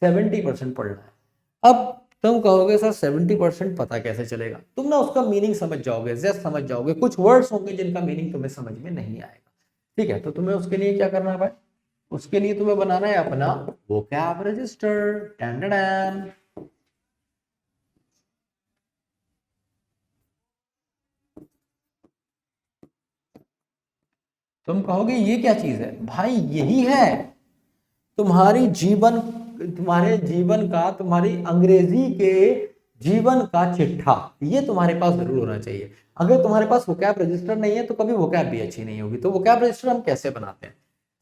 70% पढ़ना है। अब तुम कहोगे सर 70% पता कैसे चलेगा, तुम ना उसका मीनिंग समझ जाओगे, जस्ट समझ जाओगे, कुछ वर्ड्स होंगे जिनका मीनिंग तुम्हें समझ में नहीं आएगा। ठीक है, तो तुम्हें उसके लिए क्या करना है भाई, उसके लिए तुम्हें बनाना है अपना वोकैब रजिस्टर। तुम कहोगे ये क्या चीज है, भाई यही है तुम्हारी जीवन, तुम्हारे जीवन का, तुम्हारी अंग्रेजी के जीवन का चिट्ठा, ये तुम्हारे पास जरूर होना चाहिए। अगर तुम्हारे पास वोकैब रजिस्टर नहीं है तो कभी वोकैब भी अच्छी नहीं होगी। तो वोकैब रजिस्टर हम कैसे बनाते हैं,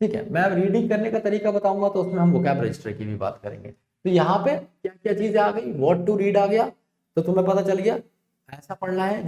ठीक है, मैं अब रीडिंग करने का तरीका बताऊंगा तो उसमें हम वोकैब रजिस्टर की भी बात करेंगे। तो यहाँ पे क्या क्या चीजें आ गई, व्हाट टू रीड आ गया, तो तुम्हें पता चल गया ऐसा पढ़ना है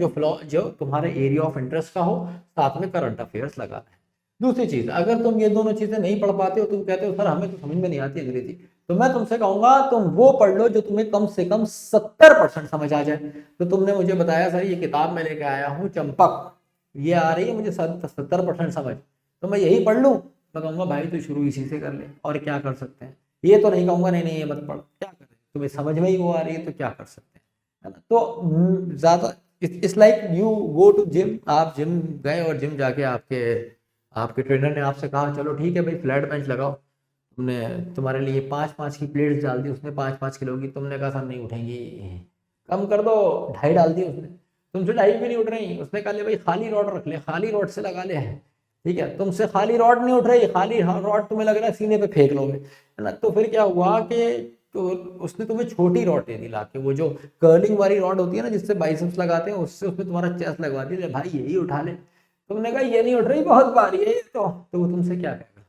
जो तुम्हारे एरिया ऑफ इंटरेस्ट का हो, साथ में करंट अफेयर्स लगाना है। दूसरी चीज, अगर तुम ये दोनों चीजें नहीं पढ़ पाते हो, तुम कहते हो सर हमें तो समझ में नहीं आती अंग्रेजी, तो मैं तुमसे कहूंगा तुम वो पढ़ लो जो तुम्हें कम से कम 70% समझ आ जाए। तो तुमने मुझे बताया सर ये किताब मैं लेके आया हूँ चंपक, ये आ रही है मुझे 70% समझ, तो मैं यही पढ़ लूँ? मैं कहूंगा भाई तू शुरू इसी से कर ले, और क्या कर सकते हैं। ये तो नहीं कहूंगा नहीं नहीं ये मत पढ़, क्या करें, तुम्हें समझ में ही वो आ रही है तो क्या कर सकते हैं, है ना। तो ज्यादा it's like you go to gym, आप जिम गए और जिम जाके आपके आपके ट्रेनर ने आपसे कहा चलो ठीक है भाई फ्लैट बेंच लगाओ, तुमने तुम्हारे लिए 5-5 की प्लेट्स डाल दी उसने, 5-5 किलो की, तुमने कहा सर नहीं उठेंगी, कम कर दो, 2.5 डाल दी उसने, तुमसे 2.5 भी नहीं उठ रही, उसने कहा ले भाई खाली रॉड रख ले, खाली रॉड से लगा ले, ठीक है, तुमसे खाली रॉड नहीं उठ रही, खाली रॉड तुम्हें लग रहा है सीने पे फेंक लोगे, है ना। तो फिर क्या हुआ कि तो उसने तुम्हें छोटी रॉड दे दी लाके, वो जो कर्लिंग वाली रॉड होती है ना जिससे बाइसेप्स लगाते हैं, उससे उसमें तुम्हारा चेस्ट लगवा दी, भाई यही उठा ले, तुमने कहा ये नहीं उठ रही बहुत भारी है ये तो वो तुमसे क्या कहेगा,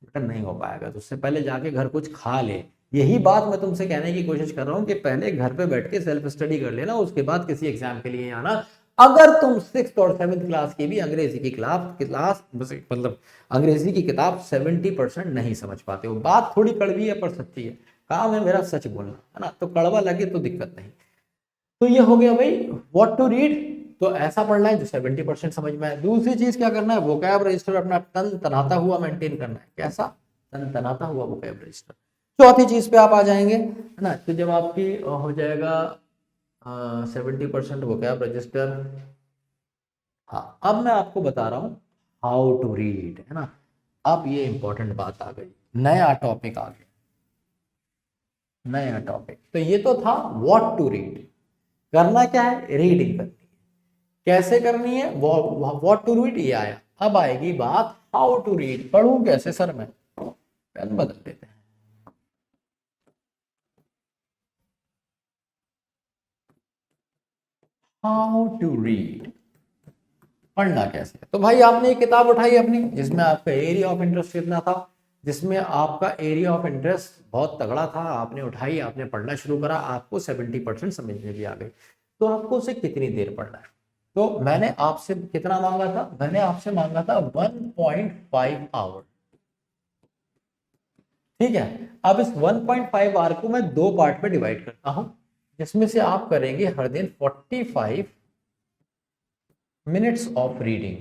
बेटा नहीं हो पाएगा, तो उससे पहले जाके घर कुछ खा ले। यही बात मैं तुमसे कहने की कोशिश कर रहा हूँ कि पहले घर पे बैठ के सेल्फ स्टडी कर लेना, उसके बाद किसी एग्जाम के लिए आना। अगर तुम 6th और 7th क्लास की भी अंग्रेजी की क्लास मतलब अंग्रेजी की किताब 70% नहीं समझ पाते हो, बात थोड़ी कड़वी है पर सच्ची है, काम है मेरा सच बोलना, है ना, तो कड़वा लगे तो दिक्कत नहीं। तो ये हो गया भाई व्हाट टू रीड, तो ऐसा पढ़ना है जो 70% समझ में आए। दूसरी चीज क्या करना है, वोकैब रजिस्टर अपना तन तनाता हुआ मेंटेन करना है। कैसा? तन तनाता हुआ वोकैब रजिस्टर। चौथी चीज पे आप आ जाएंगे, है ना, तो जब आपकी हो जाएगा 70% वोकैब रजिस्टर, हाँ अब मैं आपको बता रहा हूँ हाउ टू रीड, है ना। अब ये इंपॉर्टेंट बात आ गई, नया टॉपिक आ गया, नया टॉपिक। तो ये तो था व्हाट टू रीड, करना क्या है, रीडिंग करनी है। कैसे करनी है, व्हाट टू रीड ये आया, अब आएगी बात हाउ टू रीड, पढ़ूं कैसे सर मैं, पेन बदल देते हैं। हाउ टू रीड, पढ़ना कैसे, तो भाई आपने एक किताब उठाई अपनी जिसमें आपका एरिया ऑफ इंटरेस्ट कितना था, जिसमें आपका एरिया ऑफ इंटरेस्ट बहुत तगड़ा था, आपने उठाई, आपने पढ़ना शुरू करा, आपको 70% समझ में भी आ गई, तो आपको उसे कितनी देर पढ़ना है। तो मैंने आपसे कितना मांगा था, मैंने आपसे मांगा था 1.5 आवर, ठीक है। अब इस 1.5 आवर को मैं 2 पार्ट में डिवाइड करता हूं, जिसमें से आप करेंगे हर दिन 45 मिनट्स ऑफ रीडिंग,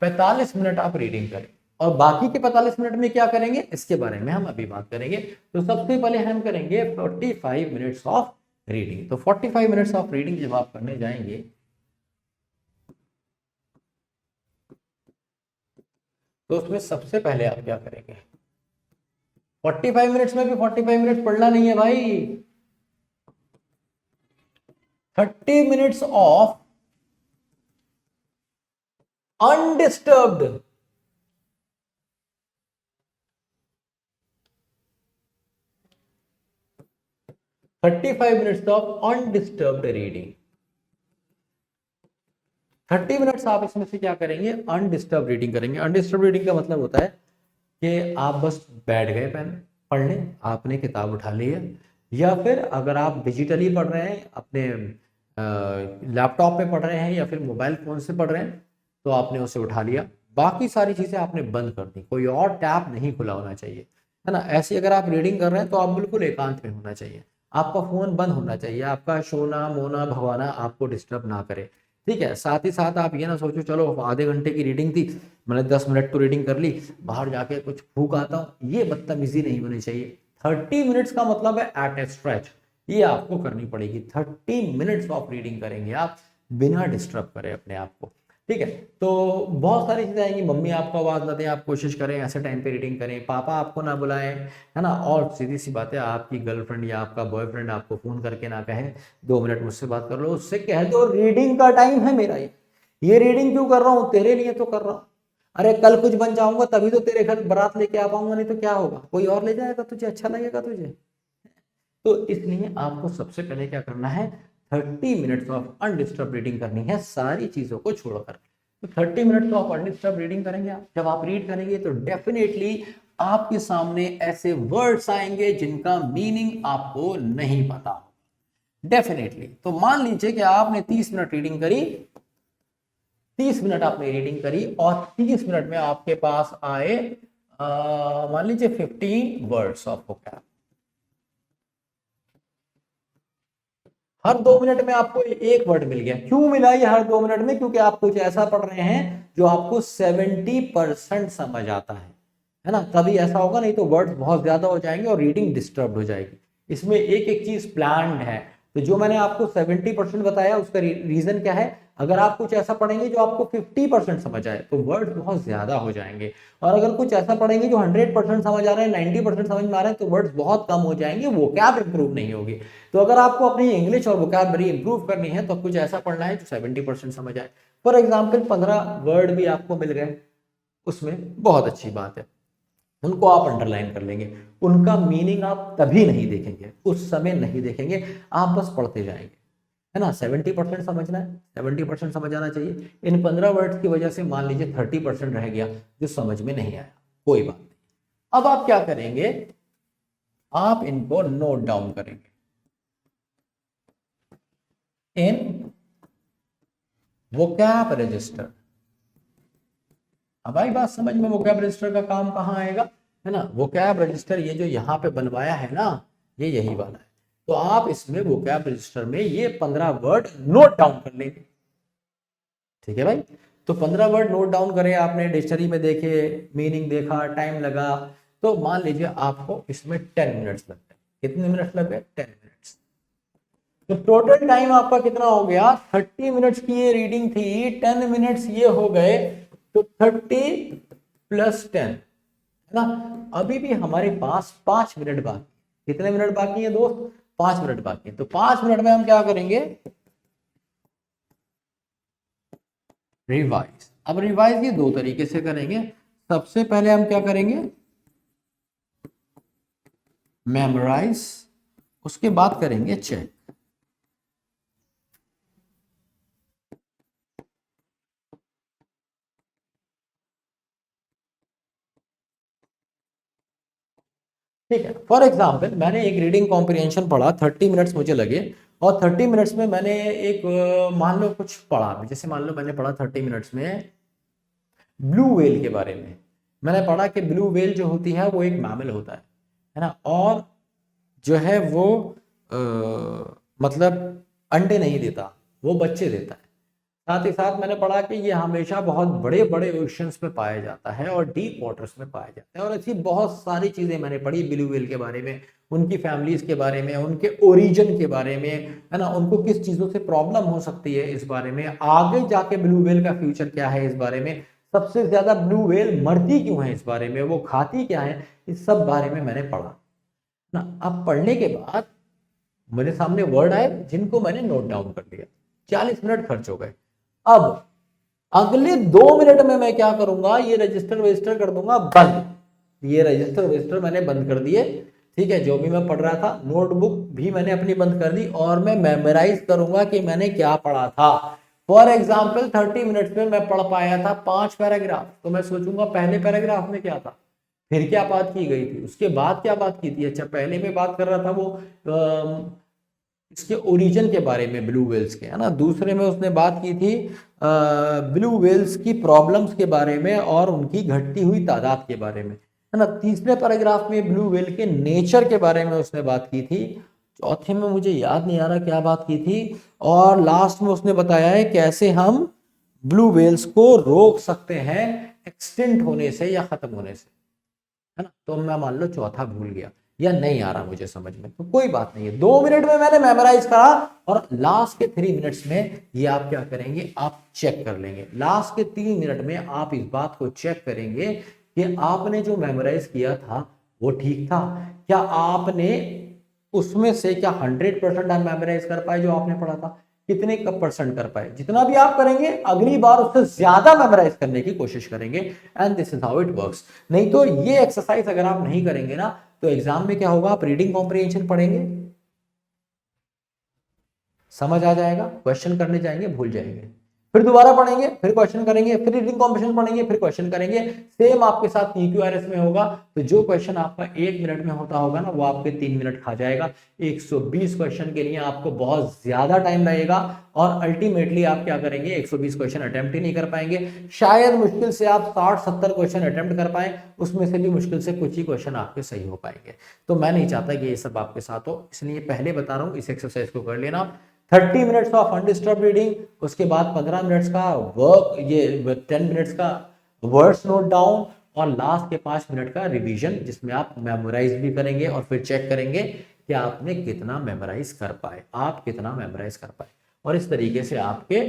45 मिनट आप रीडिंग करें, और बाकी के 45 मिनट में क्या करेंगे इसके बारे में हम अभी बात करेंगे। तो सबसे पहले हम करेंगे 45 मिनट्स ऑफ रीडिंग। तो 45 मिनट्स ऑफ रीडिंग जब आप करने जाएंगे तो उसमें सबसे पहले आप क्या करेंगे, 45 मिनट्स में भी 45 मिनट पढ़ना नहीं है भाई, 30 minutes of undisturbed, 35 minutes of undisturbed reading. 30 minutes आप इसमें से क्या करेंगे, अनडिस्टर्ब रीडिंग करेंगे। अनडिस्टर्ब रीडिंग का मतलब होता है कि आप बस बैठ गए पेन पढ़ने, आपने किताब उठा ली है, या फिर अगर आप डिजिटली पढ़ रहे हैं, अपने लैपटॉप पे पढ़ रहे हैं या फिर मोबाइल फोन से पढ़ रहे हैं, तो आपने उसे उठा लिया, बाकी सारी चीजें आपने बंद कर दी, कोई और टैब नहीं खुला होना चाहिए, है ना। ऐसी अगर आप रीडिंग कर रहे हैं तो आप बिल्कुल एकांत में होना चाहिए, आपका फोन बंद होना चाहिए, आपका सोना मोना भगवाना आपको डिस्टर्ब ना करे, ठीक है। साथ ही साथ आप ये ना सोचो चलो आधे घंटे की रीडिंग थी, मैंने 10 मिनट तो रीडिंग कर ली, बाहर जाके कुछ फूक आता हूँ, ये बदतमीजी नहीं होनी चाहिए। 30 मिनट्स का मतलब है एट ए स्ट्रेच, ये आपको करनी पड़ेगी। 30 मिनट्स ऑफ रीडिंग करेंगे आप बिना डिस्टर्ब करें अपने आप को, ठीक है। तो बहुत सारी चीजें आएंगी, मम्मी आपको आवाज ना दें, आप कोशिश करें ऐसे टाइम पे रीडिंग करें, पापा आपको ना बुलाएं, है ना, और सीधी सी बात है आपकी गर्लफ्रेंड या आपका बॉयफ्रेंड आपको फोन करके ना कहे 2 मिनट मुझसे बात कर लो, उससे कह दो रीडिंग का टाइम है मेरा, ये रीडिंग क्यों कर रहा हूँ, तेरे लिए तो कर रहा हूँ, अरे कल कुछ बन जाऊंगा तभी तो तेरे घर बारात लेके आ पाऊंगा, नहीं तो क्या होगा, कोई और ले जाएगा तुझे, अच्छा लगेगा तुझे। तो इसलिए आपको सबसे पहले क्या करना है, 30 मिनट्स ऑफ अनडिस्टर्ब रीडिंग करनी है सारी चीजों को छोड़कर। तो 30 मिनट तो आप अनडिस्टर्ब रीडिंग करेंगे। आप जब आप रीड करेंगे तो डेफिनेटली आपके सामने ऐसे वर्ड्स आएंगे जिनका मीनिंग आपको नहीं पता, डेफिनेटली। तो मान लीजिए कि आपने 30 मिनट रीडिंग करी, 30 मिनट आपने रीडिंग करी और 30 मिनट में आपके पास आए मान लीजिए 15 words of vocab. Her 2 minute में आपको एक वर्ड मिल गया। क्यों मिला ये हर 2 मिनट में? क्योंकि आप कुछ ऐसा पढ़ रहे हैं जो आपको 70% समझ आता है ना, तभी ऐसा होगा, नहीं तो वर्ड्स बहुत ज्यादा हो जाएंगे और रीडिंग डिस्टर्ब हो जाएगी। इसमें एक एक चीज प्लान्ड है। तो जो मैंने आपको 70% बताया उसका रीजन क्या है? अगर आप कुछ ऐसा पढ़ेंगे जो आपको 50% समझ आए तो वर्ड्स बहुत ज्यादा हो जाएंगे, और अगर कुछ ऐसा पढ़ेंगे जो 100% समझ आ रहे हैं, 90% समझ में आ रहे हैं, तो वर्ड्स बहुत कम हो जाएंगे, वोकैब इंप्रूव नहीं होगी। तो अगर आपको अपनी इंग्लिश और वोकैबलरी इंप्रूव करनी है तो कुछ ऐसा पढ़ना है जो 70% समझ आए। फॉर एग्जाम्पल 15 वर्ड भी आपको मिल गए, उसमें बहुत अच्छी बात है, उनको आप अंडरलाइन कर लेंगे। उनका मीनिंग आप कभी नहीं देखेंगे, उस समय नहीं देखेंगे, आप बस पढ़ते जाएंगे, है ना। 70% समझना है, 70% समझ आना चाहिए। इन 15 वर्ड्स की वजह से मान लीजिए 30% रह गया जो समझ में नहीं आया, कोई बात नहीं। अब आप क्या करेंगे? आप इनको नोट डाउन करेंगे इन वोकैब रजिस्टर। अब आई बात समझ में, वोकैब रजिस्टर का काम कहाँ आएगा, है ना। वोकैब रजिस्टर ये जो यहाँ पे बनवाया है ना, ये यही वाला है। तो आप इसमें वोकैब रजिस्टर में ये 15 वर्ड नोट डाउन कर लेंगे, ठीक है भाई। तो 15 वर्ड नोट डाउन करें आपने, डिक्शनरी में देखे, मीनिंग देखा, टाइम लगा, तो मान लीजिए आपको इसमें 10 मिनट्स लग गए। कितने मिनट्स लग गए? 10 मिनट्स। तो टोटल टाइम आपका कितना हो गया? 30 मिनट्स की ये रीडिंग थी, 10 मिनट्स ये हो गए, तो 30 प्लस 10, है ना। अभी भी हमारे पास 5 मिनट बाकी। कितने मिनट बाकी है दोस्त? 5 मिनट बाकी है। तो 5 मिनट में हम क्या करेंगे? रिवाइज। अब रिवाइज ये दो तरीके से करेंगे। सबसे पहले हम क्या करेंगे? मेमोराइज, उसके बाद करेंगे चेक। ठीक है, फॉर एग्जाम्पल मैंने एक रीडिंग कॉम्प्रिहेंशन पढ़ा, 30 मिनट्स मुझे लगे, और 30 मिनट्स में मैंने एक मान लो कुछ पढ़ा, जैसे मान लो मैंने पढ़ा 30 मिनट्स में ब्लू व्हेल के बारे में। मैंने पढ़ा कि ब्लू व्हेल जो होती है वो एक मैमल होता है ना, और जो है वो मतलब अंडे नहीं देता, वो बच्चे देता है। साथ ही साथ मैंने पढ़ा कि ये हमेशा बहुत बड़े बड़े ओशंस में पाया जाता है और डीप वाटर्स में पाया जाता है। और ऐसी बहुत सारी चीजें मैंने पढ़ी ब्लू व्हेल के बारे में, उनकी फैमिलीज के बारे में, उनके ओरिजिन के बारे में, है ना, उनको किस चीजों से प्रॉब्लम हो सकती है इस बारे में, आगे जाके ब्लू व्हेल का फ्यूचर क्या है इस बारे में, सबसे ज्यादा ब्लू व्हेल मरती क्यों है इस बारे में, वो खाती क्या है, इस सब बारे में मैंने पढ़ा ना। अब पढ़ने के बाद मेरे सामने वर्ड आए जिनको मैंने नोट डाउन कर लिया, 40 मिनट खर्च हो गए। अब अगले 2 मिनट में मैं क्या करूंगा? ये रजिस्टर वेजिस्टर कर दूंगा बंद। ये रजिस्टर वेजिस्टर मैंने बंद कर दिए, ठीक है। जो भी मैं पढ़ रहा था, नोटबुक भी मैंने अपनी बंद कर दी, और मैं मेमोराइज करूंगा कि मैंने क्या पढ़ा था। फॉर एग्जाम्पल 30 मिनट्स में मैं पढ़ पाया था 5 पैराग्राफ, तो मैं सोचूंगा पहले पैराग्राफ में क्या था, फिर क्या बात की गई थी, उसके बाद क्या बात की थी। अच्छा, पहले में बात कर रहा था वो इसके ओरिजिन के बारे में, ब्लू व्हेल्स के, है ना। दूसरे में उसने बात की थी ब्लू व्हेल्स की प्रॉब्लम्स के बारे में और उनकी घटती हुई तादाद के बारे में, है ना। तीसरे पैराग्राफ में ब्लू व्हेल के नेचर के बारे में उसने बात की थी। चौथे में मुझे याद नहीं आ रहा क्या बात की थी। और लास्ट में उसने बताया है कैसे हम ब्लू व्हेल्स को रोक सकते हैं एक्सटिंक्ट होने से या खत्म होने से, है ना। तो मैं मान लो चौथा भूल गया या नहीं आ रहा मुझे समझ में, तो कोई बात नहीं है। 2 मिनट में मैंने मेमोराइज करा, और लास्ट के 3 मिनट्स में ये आप क्या करेंगे? आप चेक कर लेंगे। लास्ट के 3 मिनट में आप इस बात को चेक करेंगे कि आपने जो मेमोराइज किया था वो ठीक था क्या, आपने उसमें से क्या 100% आप मेमोराइज कर पाए जो आपने पढ़ा था, कितने कब परसेंट कर पाए। जितना भी आप करेंगे अगली बार उससे ज्यादा मेमोराइज करने की कोशिश करेंगे, and this is how it works. नहीं तो ये एक्सरसाइज अगर आप नहीं करेंगे ना, तो एग्जाम में क्या होगा? आप रीडिंग कॉम्प्रिहेंशन पढ़ेंगे, समझ आ जाएगा, क्वेश्चन करने जाएंगे भूल जाएंगे, फिर दोबारा पढ़ेंगे, फिर क्वेश्चन करेंगे, फिर रीडिंग कॉम्प्रिहेंशन पढ़ेंगे, फिर क्वेश्चन करेंगे। सेम आपके साथ PQRS में होगा। तो जो क्वेश्चन आपका 1 मिनट में होता होगा ना, वो आपके 3 मिनट खा जाएगा। 120 क्वेश्चन के लिए आपको बहुत ज्यादा टाइम लगेगा और अल्टीमेटली आप क्या करेंगे, 120 क्वेश्चन अटेम्प्ट ही नहीं कर पाएंगे। शायद मुश्किल से आप 60-70 क्वेश्चन अटेम्प्ट कर पाए, उसमें से भी मुश्किल से कुछ ही क्वेश्चन आपके सही हो पाएंगे। तो मैं नहीं चाहता कि ये सब आपके साथ हो, इसलिए पहले बता रहा हूँ इस एक्सरसाइज को कर लेना। 30 मिनट्स ऑफ अनडिस्टर्ब रीडिंग, उसके बाद 15 मिनट्स का वर्क, ये 10 मिनट्स का वर्ड्स नोट डाउन, और लास्ट के 5 मिनट का रिवीजन, जिसमें आप मेमोराइज भी करेंगे और फिर चेक करेंगे कि आपने कितना मेमोराइज कर पाए, आप कितना मेमोराइज कर पाए। और इस तरीके से आपके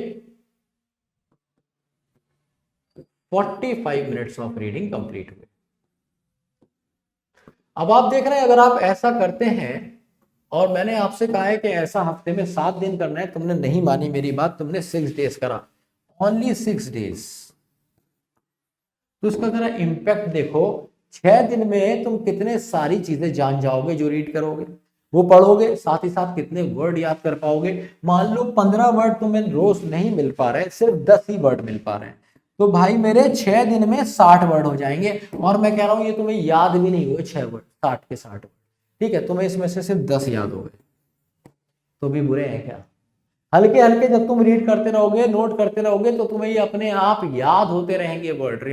45 मिनट्स ऑफ रीडिंग कंप्लीट हुए। अब आप देख रहे हैं, अगर आप ऐसा करते हैं, और मैंने आपसे कहा है कि ऐसा हफ्ते में 7 दिन करना है, तुमने नहीं मानी मेरी बात, तुमने 6 डेज करा, ओनली 6 डेज, तो उसका जरा इम्पैक्ट देखो। 6 दिन में तुम कितने सारी चीजें जान जाओगे जो रीड करोगे, वो पढ़ोगे, साथ ही साथ कितने वर्ड याद कर पाओगे। मान लो 15 वर्ड तुम्हें रोज नहीं मिल पा रहे, सिर्फ 10 ही वर्ड मिल पा रहे हैं, तो भाई मेरे 6 दिन में 60 वर्ड हो जाएंगे। और मैं कह रहा हूं ये तुम्हें याद भी नहीं हुए 6 वर्ड, 60 के 60 वर्ड, ठीक है, तुम्हें इसमें से सिर्फ 10 याद हो गए, तो भी बुरे हैं क्या? हल्के हल्के जब तुम रीड करते रहोगे, नोट करते रहोगे, तो तुम्हें ये अपने आप याद होते रहेंगे वर्ड,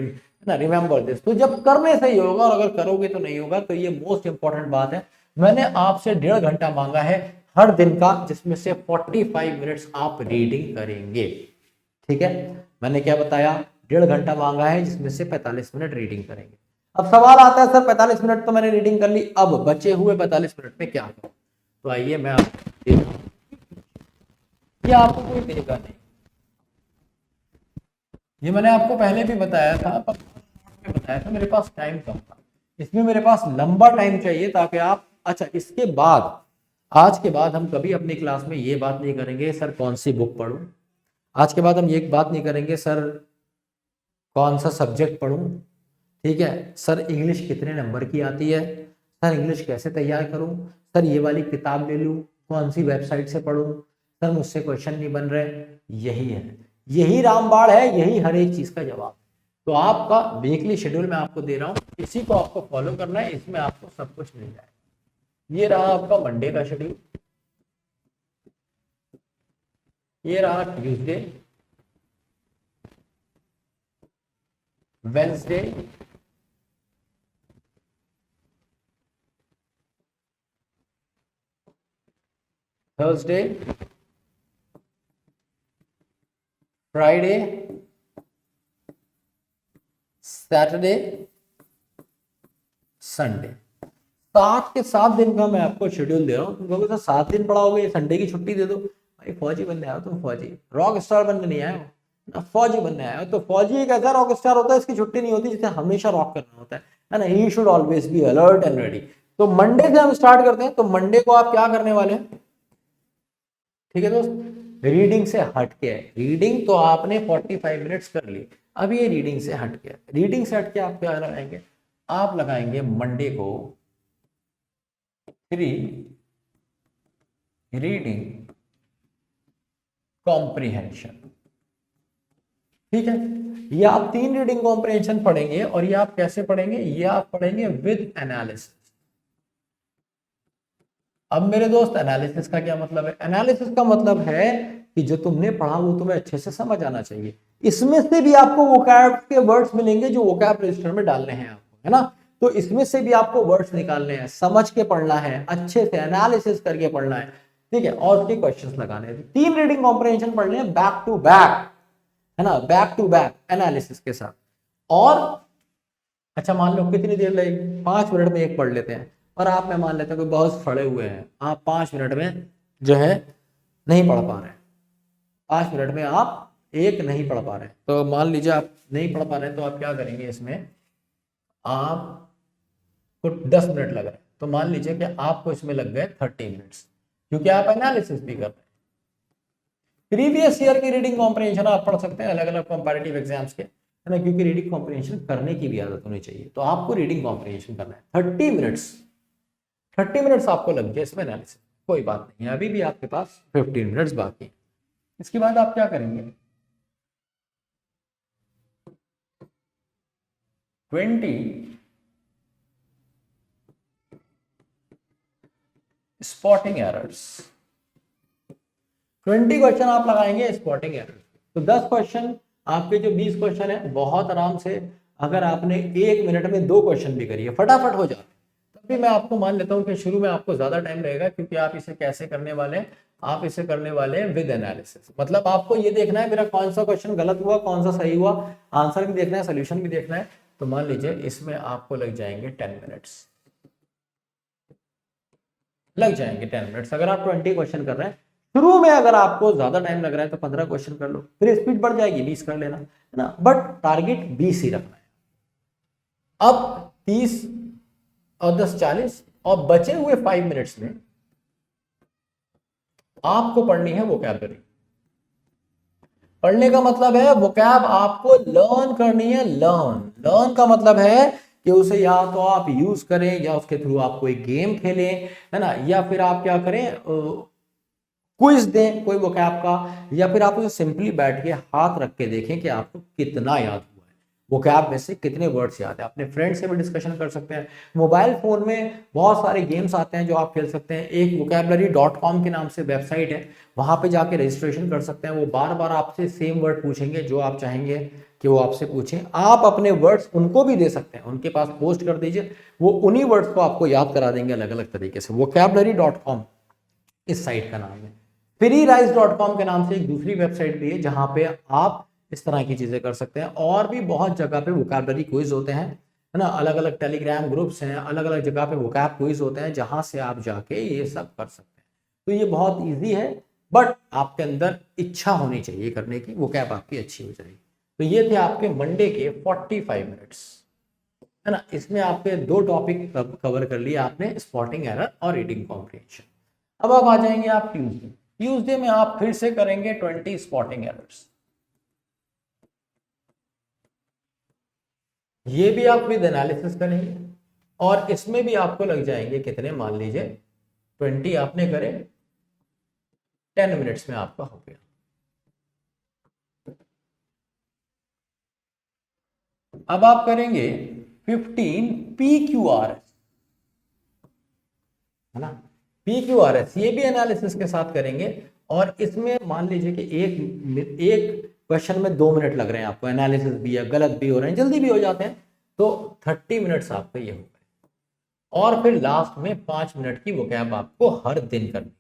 ना, रिमेंबर दिस। तो जब करने से ही होगा, और अगर करोगे तो नहीं होगा। तो ये मोस्ट इंपॉर्टेंट बात है। मैंने आपसे 1.5 घंटा मांगा है हर दिन का, जिसमें से 45 मिनट्स आप रीडिंग करेंगे, ठीक है। मैंने क्या बताया, 1.5 घंटा मांगा है, जिसमें से 45 मिनट रीडिंग करेंगे। अब सवाल आता है, सर 45 मिनट तो मैंने रीडिंग कर ली, अब बचे हुए 45 मिनट में क्या करूं? तो आइए मैं आपको देता हूं, ये आपको कोई देगा नहीं, ये मैंने आपको पहले भी बताया था, पर बताया था, मेरे पास टाइम कम था, इसमें मेरे पास लंबा टाइम चाहिए ताकि आप, अच्छा इसके बाद, आज के बाद हम कभी अपनी क्लास में ये बात नहीं करेंगे सर कौन सी बुक पढूं, आज के बाद हम ये बात नहीं करेंगे सर कौन सा सब्जेक्ट पढूं, ठीक है, सर इंग्लिश कितने नंबर की आती है, सर इंग्लिश कैसे तैयार करूं, सर ये वाली किताब ले लूं, कौन सी वेबसाइट से पढूं, सर मुझसे क्वेश्चन नहीं बन रहे। यही है, यही रामबाण है, यही हर एक चीज का जवाब। तो आपका वीकली शेड्यूल मैं आपको दे रहा हूँ, इसी को आपको फॉलो करना है, इसमें आपको सब कुछ मिल जाएगा। ये रहा आपका मंडे का शेड्यूल, ये रहा Tuesday, Wednesday, Thursday, Friday, Saturday, Sunday. 7 के 7 दिन का मैं आपको शेड्यूल दे रहा हूँ। तुम कहोगे सर 7 दिन पढ़ाओगे, संडे की छुट्टी दे दो। भाई फौजी बनने आए हो तुम, फौजी रॉक स्टार बनने नहीं आए हो ना, फौजी बनने आए हो। तो फौजी एक ऐसा रॉक स्टार होता है, इसकी छुट्टी नहीं होती, जिसे हमेशा रॉक करना होता है ना। He should always be alert and ready. तो मंडे से हम स्टार्ट करते हैं। तो मंडे को आप क्या करने वाले हैं, ठीक है दोस्त, रीडिंग से हट के, रीडिंग तो आपने 45 मिनट्स कर ली, अब ये रीडिंग से हट के, रीडिंग से हट के आप क्या लगाएंगे, आप लगाएंगे मंडे को फ्री रीडिंग कॉम्प्रिहेंशन, ठीक है। ये आप 3 रीडिंग कॉम्प्रिहेंशन पढ़ेंगे, और ये आप कैसे पढ़ेंगे, ये आप पढ़ेंगे विद एनालिसिस। अब मेरे दोस्त एनालिसिस का क्या मतलब है, एनालिसिस का मतलब है कि जो तुमने पढ़ा वो तुम्हें अच्छे से समझ आना चाहिए। इसमें से भी आपको वोकैब के वर्ड्स मिलेंगे जो वोकैब रजिस्टर में डालने हैं आपको, है ना। तो इसमें से भी आपको वर्ड्स निकालने हैं, समझ के पढ़ना है, अच्छे से एनालिसिस करके पढ़ना है, ठीक है, और उसके क्वेश्चंस लगाने हैं। 3 रीडिंग कॉम्प्रिहेंशन पढ़ने हैं बैक टू बैक, है ना, बैक टू बैक एनालिसिस के साथ। और अच्छा मान लो कितनी देर लगेगी, 5 मिनट में एक पढ़ लेते हैं। और आप, मैं मान लेता हूँ कि बहुत सड़े हुए हैं, आप 5 मिनट में जो है नहीं पढ़ पा रहे हैं, 5 मिनट में आप एक नहीं पढ़ पा रहे हैं, तो मान लीजिए आप नहीं पढ़ पा रहे हैं, तो आप क्या करेंगे, इसमें आपको 10 मिनट लग रहे हैं, तो मान लीजिए कि आपको इसमें लग गए 30 मिनट्स, क्योंकि आप एनालिसिस भी कर रहे हैं। प्रीवियस ईयर की रीडिंग कॉम्प्रिहेंशन आप पढ़ सकते हैं अलग अलग कंपैरेटिव एग्जाम्स के, है ना, क्योंकि रीडिंग कॉम्प्रिहेंशन करने की भी आदत होनी चाहिए। तो आपको रीडिंग कॉम्प्रिहेंशन करना है 30 मिनट्स, 30 मिनट्स आपको लग गए इसमें एनालिसिस, कोई बात नहीं है, अभी भी आपके पास 15 मिनट्स बाकी है। इसके बाद आप क्या करेंगे, 20 स्पॉटिंग एरर्स। 20 क्वेश्चन आप लगाएंगे स्पॉटिंग एरर्स। तो 10 क्वेश्चन आपके जो 20 क्वेश्चन है बहुत आराम से, अगर आपने 1 मिनट में 2 क्वेश्चन भी करिए फटाफट हो जाते। तब भी मैं आपको मान लेता हूं कि शुरू में आपको ज्यादा टाइम लगेगा, क्योंकि आप इसे कैसे करने वाले हैं, आप इसे करने वाले हैं विद एनालिसिस। मतलब आपको ये देखना है मेरा कौन सा क्वेश्चन गलत हुआ, कौन सा सही हुआ, आंसर भी देखना है, सोल्यूशन भी देखना है। तो मान लीजिए इसमें आपको लग जाएंगे 10 मिनट्स, लग जाएंगे 10 मिनट्स अगर आप 20 क्वेश्चन कर रहे हैं। शुरू में अगर आपको ज्यादा टाइम लग रहा है तो 15 क्वेश्चन कर लो, फिर स्पीड बढ़ जाएगी 20 कर लेना, है ना। बट टारगेट 20 ही रखना है। अब 30 और 10 40, और बचे हुए 5 मिनट्स में आपको पढ़नी है वोकैबुलरी। पढ़ने का मतलब है वोकैब आपको लर्न करनी है। लर्न लर्न का मतलब है कि उसे या तो आप यूज करें, या उसके थ्रू आप कोई गेम खेलें, है ना, या फिर आप क्या करें, क्विज दें कोई वोकैब का, या फिर आप उसे सिंपली बैठ के हाथ रख के देखें कि आपको कितना याद हुआ है, वोकैब में से कितने वर्ड्स याद है। अपने फ्रेंड से भी डिस्कशन कर सकते हैं। मोबाइल फोन में बहुत सारे गेम्स आते हैं जो आप खेल सकते हैं। एक vocabulary.com के नाम से वेबसाइट है, वहां पे जाके रजिस्ट्रेशन कर सकते हैं। वो बार बार आपसे सेम वर्ड पूछेंगे जो आप चाहेंगे कि वो आपसे पूछें। आप अपने वर्ड्स उनको भी दे सकते हैं, उनके पास पोस्ट कर दीजिए, वो उन्हीं वर्ड्स को आपको याद करा देंगे अलग अलग तरीके से। vocabulary.com इस साइट का नाम है। freerise.com के नाम से एक दूसरी वेबसाइट भी है जहां पे आप इस तरह की चीजें कर सकते हैं। और भी बहुत जगह पे वोकैबुलरी क्विज होते हैं, है ना, अलग अलग टेलीग्राम ग्रुप्स हैं, अलग अलग जगह पे वोकैब क्विज होते हैं जहां से आप जाके ये सब कर सकते हैं। तो ये बहुत ईजी है, बट आपके अंदर इच्छा होनी चाहिए करने की, वोकैब आपकी अच्छी हो जाएगी। तो ये थे आपके मंडे के 45 मिनट्स, है ना। इसमें आपके 2 टॉपिक कवर कर लिए आपने, स्पॉटिंग एरर और रीडिंग कॉम्प्रिहेंशन। अब आप आ जाएंगे आप ट्यूसडे। ट्यूसडे में आप फिर से करेंगे 20 स्पॉटिंग एरर्स। ये भी आप विद एनालिसिस करेंगे, और इसमें भी आपको लग जाएंगे कितने, मान लीजिए 20 आपने करे, 10 मिनट्स में आपका हो गया। अब आप करेंगे 15 PQRS, है ना। PQRS ये भी एनालिसिस के साथ करेंगे, और इसमें मान लीजिए कि एक एक क्वेश्चन में 2 मिनट लग रहे हैं आपको, एनालिसिस भी है, गलत भी हो रहे हैं, जल्दी भी हो जाते हैं, तो 30 मिनट्स आपका ये हो गए। और फिर लास्ट में 5 मिनट की वोकैब आपको हर दिन करनी।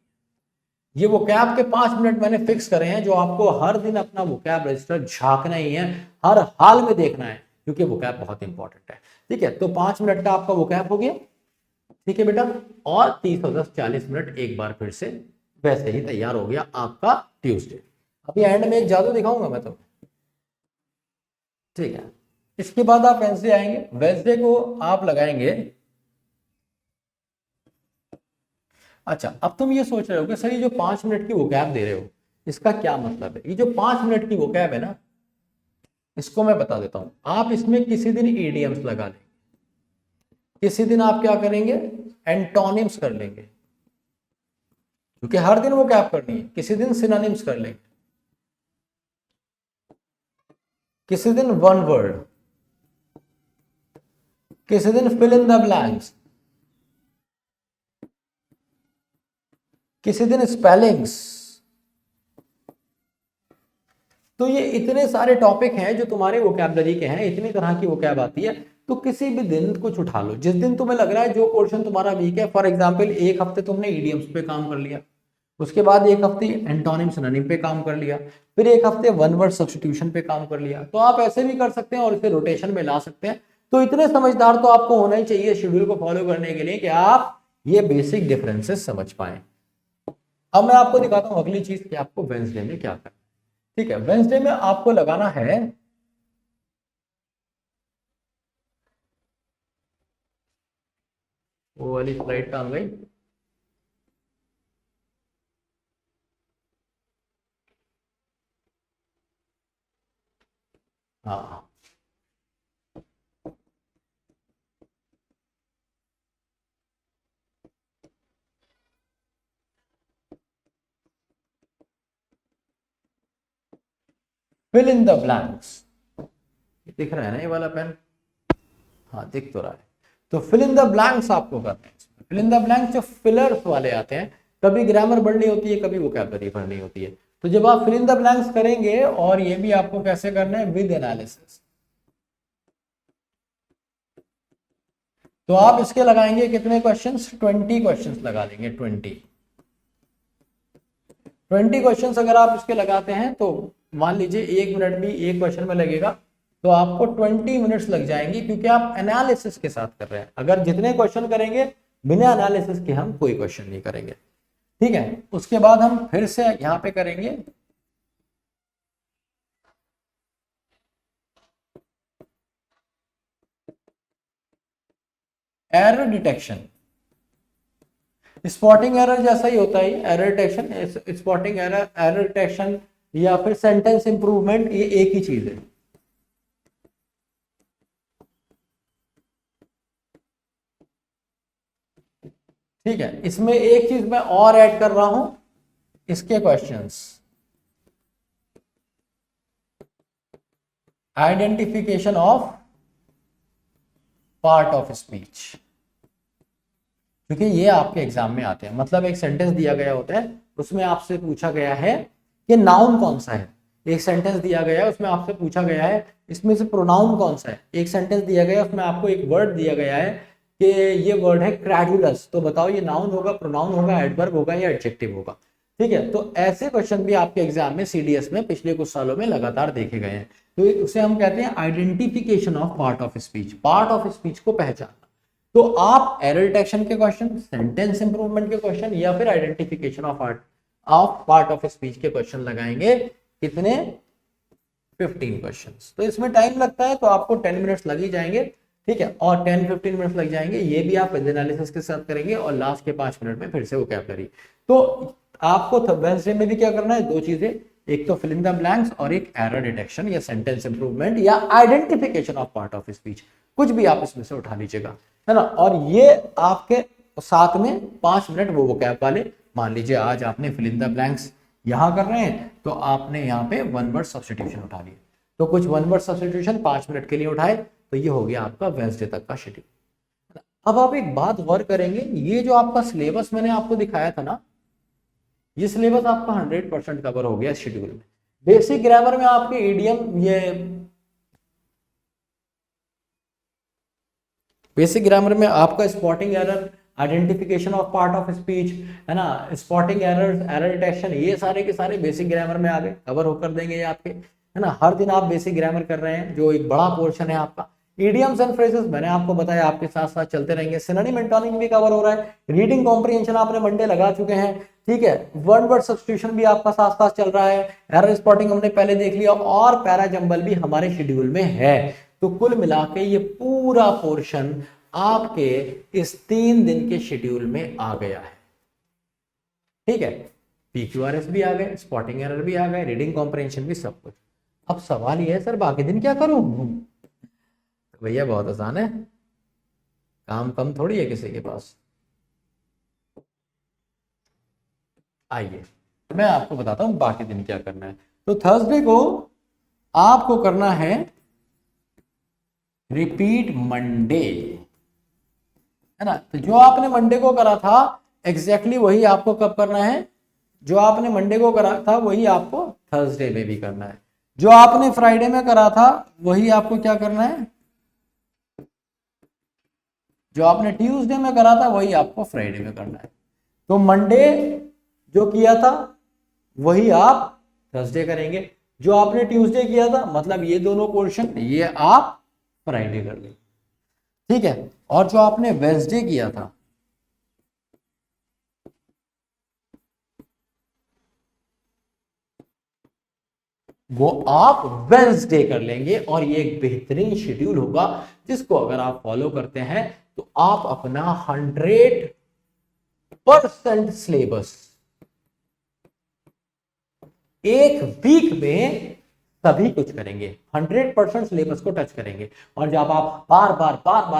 ये वोकैब के 5 मिनट मैंने फिक्स करे हैं, जो आपको हर दिन अपना वोकैब रजिस्टर झांकना ही है, हर हाल में देखना है, क्योंकि वोकैब बहुत इंपॉर्टेंट है। ठीक है, तो 5 मिनट का आपका वोकैब हो गया, ठीक है बेटा। और 30 और 10 40 मिनट एक बार फिर से वैसे ही तैयार हो गया आपका ट्यूसडे। अभी एंड में एक जादू दिखाऊंगा मैं तुम्हें, ठीक है। इसके बाद आप वेंसडे आएंगे। वेंसडे को आप लगाएंगे, अच्छा अब तुम ये सोच रहे हो कि सर ये जो 5 मिनट की वोकैब दे रहे हो इसका क्या मतलब है। ये जो 5 मिनट की वोकैब है ना, इसको मैं बता देता हूं। आप इसमें किसी दिन ईडियम्स लगा लेंगे, किसी दिन आप क्या करेंगे, एंटोनिम्स कर लेंगे, क्योंकि हर दिन वोकैब करनी है। किसी दिन सिनोनिम्स कर लेंगे, किसी दिन वन वर्ड, किसी दिन फिल इन द ब्लैंक्स, किसी दिन स्पेलिंग्स। तो ये इतने सारे टॉपिक हैं जो तुम्हारे वोकैबलरी के हैं, इतनी तरह की वोकैब आती है। तो किसी भी दिन कुछ उठा लो, जिस दिन तुम्हें लग रहा है जो पोर्शन तुम्हारा वीक है। फॉर एग्जांपल एक हफ्ते तुमने ईडियम्स पे काम कर लिया, उसके बाद एक हफ्ते एंटोनिम सिनोनिम पे काम कर लिया, फिर एक हफ्ते वन वर्ड सब्स्टिट्यूशन पे काम कर लिया। तो आप ऐसे भी कर सकते हैं और इसे रोटेशन में ला सकते हैं। तो इतने समझदार तो आपको होना ही चाहिए शेड्यूल को फॉलो करने के लिए कि आप ये बेसिक डिफरेंसेस समझ पाए। अब मैं आपको दिखाता हूं अगली चीज कि आपको वेंसडे में क्या करना है। ठीक है, वेंसडे में आपको लगाना है, वो वाली स्लाइड कहां गई, हाँ, फिल इन द ब्लैंक्स। दिख रहा है ना ये वाला पेन, हाँ दिख तो रहा है। तो फिल इन द ब्लैंक्स आपको करना है। फिल इन द ब्लैंक्स जो फिलर्स वाले आते हैं, कभी ग्रामर पढ़नी होती है, कभी वोकैबुलरी पढ़नी होती है। तो जब आप फिल इन द ब्लैंक्स करेंगे, और ये भी आपको कैसे करना है, विद एनालिसिस। तो आप इसके लगाएंगे कितने क्वेश्चंस, 20 क्वेश्चंस लगा लेंगे। 20 क्वेश्चंस अगर आप इसके लगाते हैं तो मान लीजिए 1 मिनट भी एक क्वेश्चन में लगेगा, तो आपको 20 मिनट्स लग जाएंगे, क्योंकि आप एनालिसिस के साथ कर रहे हैं। अगर जितने क्वेश्चन करेंगे बिना एनालिसिस के हम कोई क्वेश्चन नहीं करेंगे। ठीक है, उसके बाद हम फिर से यहां पे करेंगे एरर डिटेक्शन। स्पॉटिंग एरर जैसा ही होता है error detection, spotting error, error detection या फिर सेंटेंस इंप्रूवमेंट, ये एक ही चीज है। ठीक है, इसमें एक चीज मैं और ऐड कर रहा हूं, इसके questions, identification of part of speech, क्योंकि ये आपके एग्जाम में आते हैं। मतलब एक सेंटेंस दिया गया होता है, उसमें आपसे पूछा गया है कि नाउन कौन सा है। एक सेंटेंस दिया गया है, उसमें आपसे पूछा गया है इसमें से प्रोनाउन कौन सा है। एक सेंटेंस दिया गया है, उसमें आपको एक वर्ड दिया गया है कि ये वर्ड है क्रेडुलस, तो बताओ ये नाउन होगा, प्रोनाउन होगा, एडवर्ब होगा या एडजेक्टिव होगा। ठीक है, तो ऐसे क्वेश्चन भी आपके एग्जाम में सीडीएस में पिछले कुछ सालों में लगातार देखे गए हैं। तो उसे हम कहते हैं identification of part of speech, part of speech को पहचानना। तो आप एरर डिटेक्शन के क्वेश्चन, सेंटेंस इंप्रूवमेंट के क्वेश्चन या फिर identification of part of speech के क्वेश्चन लगाएंगे। कितने, 15 क्वेश्चंस। तो इसमें टाइम लगता है, तो आपको 10 मिनट्स लग ही जाएंगे। ठीक है, और 10-15 मिनट्स लग जाएंगे, ये भी आप विद एनालिसिस के साथ करेंगे, और लास्ट के 5 मिनट में फिर से वोकैबुलरी। तो आपको वेडनेसडे में भी क्या करना है, दो चीजें, एक तो फिल इन द ब्लैंक्स और एक एरर डिटेक्शन या सेंटेंस इंप्रूवमेंट या identification of part of speech, कुछ भी आप इसमें से उठा लीजिएगा, है ना। और ये आपके साथ में 5 मिनट वो वोकैब वाले, मान लीजिए आज आपने फिल इन द ब्लैंक्स यहां कर रहे हैं, तो आपने यहाँ पे वन वर्ड सब्स्टिट्यूशन उठा लिए, तो कुछ वन वर्ड सब्स्टिट्यूशन 5 मिनट के लिए उठाए, तो ये हो गया आपका वेडनेसडे तक का शेड्यूल। अब आप एक बात गौर करेंगे, ये जो आपका सिलेबस मैंने आपको दिखाया था ना, ये सिलेबस आपका 100% कवर हो गया शेड्यूल में। बेसिक ग्रामर में आपके इडियम, ये बेसिक ग्रामर में आपका spotting error, identification of part of speech, है ना, स्पॉटिंग एरर, एरर डिटेक्शन, ये सारे के सारे बेसिक ग्रामर में आ गए, कवर होकर देंगे ये आपके, है ना। हर दिन आप बेसिक ग्रामर कर रहे हैं, जो एक बड़ा पोर्शन है आपका। इडियम्स एंड फ्रेजेस मैंने आपको बताया, आपके साथ साथ चलते रहेंगे। सिनोनिम एंटोनिम भी कवर हो रहा है। रीडिंग कॉम्प्रिहेंशन आपने मंडे लगा चुके हैं, ठीक है। वन वर्ड सब्स्टिट्यूशन भी आपका साथ साथ चल रहा है। एरर स्पॉटिंग हमने पहले देख लिया, और पैरा जंबल भी हमारे शेड्यूल में है। तो कुल मिला के ये पूरा पोर्शन आपके इस 3 दिन के शेड्यूल में आ गया है। ठीक है, पीक्यूआरएस भी आ गए, स्पॉटिंग एरर भी आ गए, रीडिंग कॉम्प्रिहेंशन भी, सब कुछ। अब सवाल ये है, सर बाकी दिन क्या करूं? तो भैया बहुत आसान है, काम कम थोड़ी है किसी के पास। आइए मैं आपको बताता हूं बाकी दिन क्या करना है। तो थर्सडे को आपको करना है रिपीट मंडे, है ना। तो जो आपने मंडे को करा था एग्जैक्टली वही आपको कब करना है, जो आपने मंडे को करा था वही आपको थर्सडे में भी करना है। जो आपने फ्राइडे में करा था वही आपको क्या करना है, जो आपने ट्यूसडे में करा था वही आपको फ्राइडे में करना है। तो मंडे जो किया था वही आप थर्सडे करेंगे, जो आपने ट्यूसडे किया था, मतलब ये दोनों पोर्शन ये आप फ्राइडे कर लेंगे। ठीक है, और जो आपने वेडनेसडे किया था वो आप वेडनेसडे कर लेंगे, और ये एक बेहतरीन शेड्यूल होगा जिसको अगर आप फॉलो करते हैं तो आप अपना 100% सिलेबस एक वीक में सभी कुछ करेंगे, 100% सिलेबस को टच करेंगे। और जब आप बार